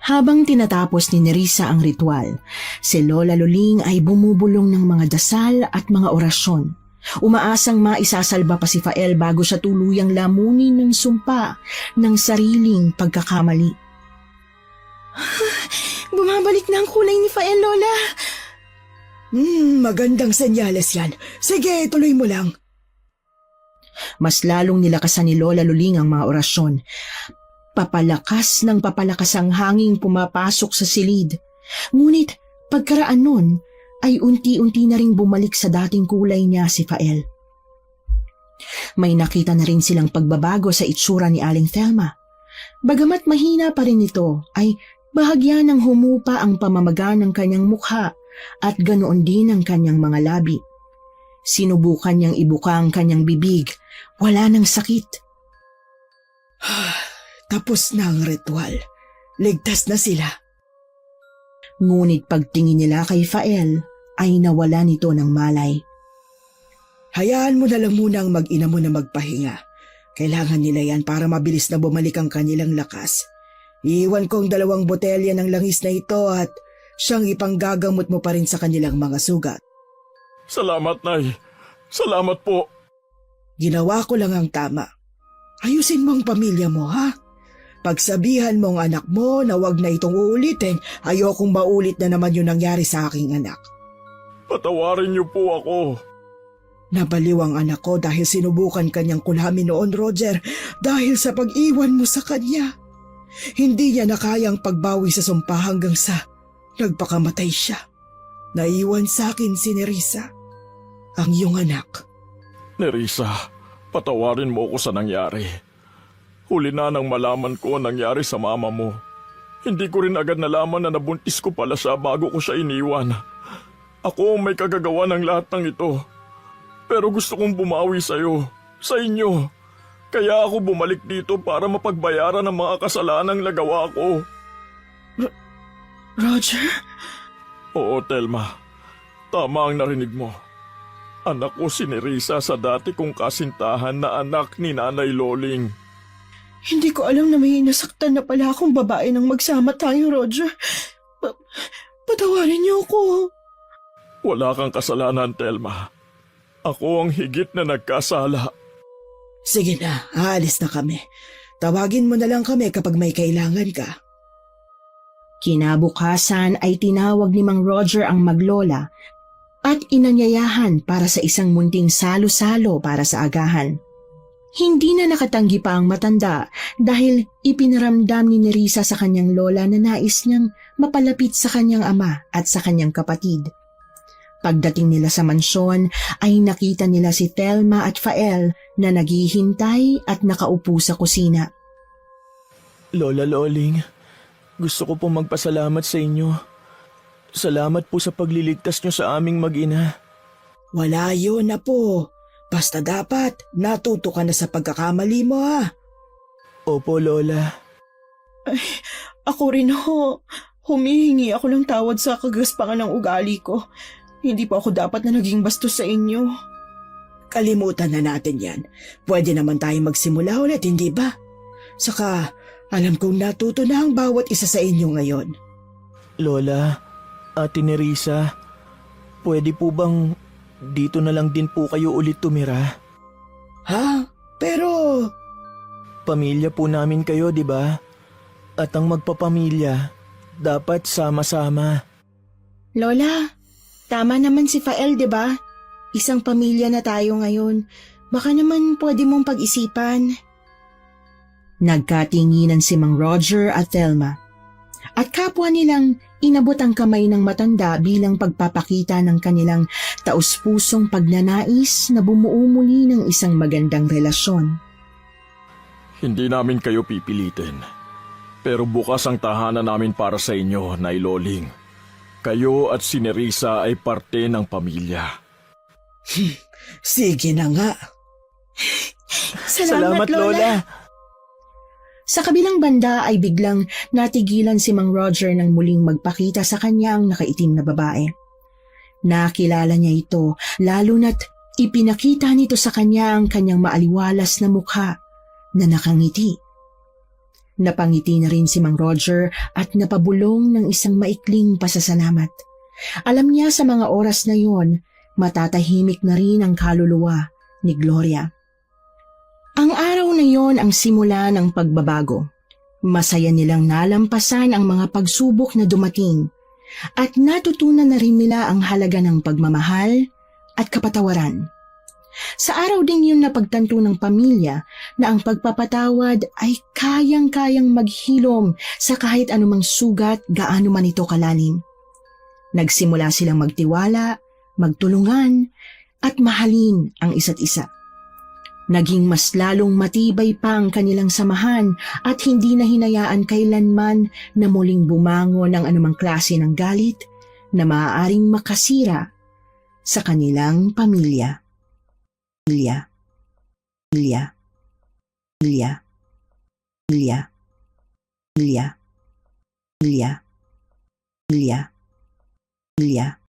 Speaker 5: Habang tinatapos ni Nerissa ang ritual, si Lola Luling ay bumubulong ng mga dasal at mga orasyon. Umaasang maisasalba pa si Fael bago siya tuluyang lamunin ng sumpa ng sariling pagkakamali. Bumabalik na ang kulay ni Fael, Lola.
Speaker 4: Magandang senyales yan. Sige, tuloy mo lang.
Speaker 5: Mas lalong nilakasan ni Lola Luling ang mga orasyon. Papalakas ng papalakas ang hanging pumapasok sa silid. Ngunit pagkaraan nun, ay unti-unti na ring bumalik sa dating kulay niya si Fael. May nakita na rin silang pagbabago sa itsura ni Aling Thelma. Bagamat mahina pa rin ito, ay bahagya ng humupa ang pamamaga ng kanyang mukha at ganoon din ang kanyang mga labi. Sinubukan niyang ibuka ang kanyang bibig. Wala nang sakit.
Speaker 4: Tapos na ang ritual. Ligtas na sila.
Speaker 5: Ngunit pagtingin nila kay Fael, ay nawala nito ng malay.
Speaker 4: Hayaan mo na lang muna ang mag-ina mo na magpahinga. Kailangan nila yan para mabilis na bumalik ang kanilang lakas. Iiwan ko ang 2 botelya ng langis na ito at siyang ipanggagamot mo pa rin sa kanilang mga sugat.
Speaker 2: Salamat, Nay. Salamat po.
Speaker 4: Ginawa ko lang ang tama. Ayusin mo ang pamilya mo, ha? Pagsabihan mo ang anak mo na wag na itong uulitin, ayokong maulit na naman yung nangyari sa aking anak.
Speaker 2: Patawarin niyo po ako.
Speaker 4: Nabaliw ang anak ko dahil sinubukan kanyang kulhamin noon, Roger, dahil sa pag-iwan mo sa kanya. Hindi niya na kayang pagbawi sa sumpa hanggang sa nagpakamatay siya. Naiwan sa akin si Nerissa, ang iyong anak.
Speaker 2: Nerissa, patawarin mo ako sa nangyari. Huli na nang malaman ko ang nangyari sa mama mo. Hindi ko rin agad nalaman na nabuntis ko pala siya bago ko siya iniwan. Ako ang may kagagawa ng lahat ng ito. Pero gusto kong bumawi sa'yo, sa inyo. Kaya ako bumalik dito para mapagbayaran ang mga kasalanang nagawa ko.
Speaker 1: Roger?
Speaker 2: Oo, Thelma. Tama ang narinig mo. Anak ko si Nerissa sa dati kong kasintahan na anak ni Nanay Loling.
Speaker 1: Hindi ko alam na may nasaktan na pala akong babae nang magsama tayo, Roger. Patawarin niyo ako.
Speaker 2: Wala kang kasalanan, Thelma. Ako ang higit na nagkasala.
Speaker 4: Sige na, aalis na kami. Tawagin mo na lang kami kapag may kailangan ka.
Speaker 5: Kinabukasan ay tinawag ni Mang Roger ang maglola at inanyayahan para sa isang munting salo-salo para sa agahan. Hindi na nakatanggi pa ang matanda dahil ipinaramdam ni Nerissa sa kanyang lola na nais niyang mapalapit sa kanyang ama at sa kanyang kapatid. Pagdating nila sa mansyon ay nakita nila si Thelma at Fael na naghihintay at nakaupo sa kusina.
Speaker 3: Lola Loling, gusto ko pong magpasalamat sa inyo. Salamat po sa pagliligtas niyo sa aming mag-ina.
Speaker 4: Wala yun na po. Basta dapat natuto ka na sa pagkakamali mo, ha?
Speaker 3: Opo, Lola.
Speaker 1: Ako rin ho. Humihingi ako ng tawad sa kagaspangan ng ugali ko. Hindi po ako dapat na naging bastos sa inyo.
Speaker 4: Kalimutan na natin yan. Pwede naman tayong magsimula ulit, hindi ba? Saka, alam kong natuto na ang bawat isa sa inyo ngayon.
Speaker 3: Lola, Ate Nerissa, pwede po bang dito na lang din po kayo ulit tumira?
Speaker 4: Ha? Pero...
Speaker 3: Pamilya po namin kayo, di ba? At ang magpapamilya, dapat sama-sama.
Speaker 5: Lola, tama naman si Fael, di ba? Isang pamilya na tayo ngayon. Baka naman pwede mong pag-isipan. Nagkatinginan si Mang Roger at Thelma. At kapwa nilang inabot ang kamay ng matanda bilang pagpapakita ng kanilang taus-pusong pagnanais na bumuo muli ng isang magandang relasyon.
Speaker 2: Hindi namin kayo pipilitin. Pero bukas ang tahanan namin para sa inyo, Nay Loling. Kayo at si Nerissa ay parte ng pamilya.
Speaker 4: Sige na nga.
Speaker 5: Salamat, Lola! Sa kabilang banda ay biglang natigilan si Mang Roger nang muling magpakita sa kanya ang nakaitim na babae. Nakilala niya ito, lalo na't ipinakita nito sa kanya ang kanyang maaliwalas na mukha na nakangiti. Napangiti na rin si Mang Roger at napabulong ng isang maikling pasasalamat. Alam niya sa mga oras na yon, matatahimik na rin ang kaluluwa ni Gloria. Ang araw na yon ang simula ng pagbabago. Masaya nilang nalampasan ang mga pagsubok na dumating at natutunan na rin nila ang halaga ng pagmamahal at kapatawaran. Sa araw ding yun napagtanto ng pamilya na ang pagpapatawad ay kayang-kayang maghilom sa kahit anumang sugat gaano man ito kalalim. Nagsimula silang magtiwala, magtulungan, at mahalin ang isa't isa. Naging mas lalong matibay pa ang kanilang samahan at hindi na hinayaan kailanman na muling bumangon ng anumang klase ng galit na maaaring makasira sa kanilang pamilya. Pamilya. Pamilya. Pamilya. Pamilya. Pamilya. Pamilya. Pamilya. Pamilya.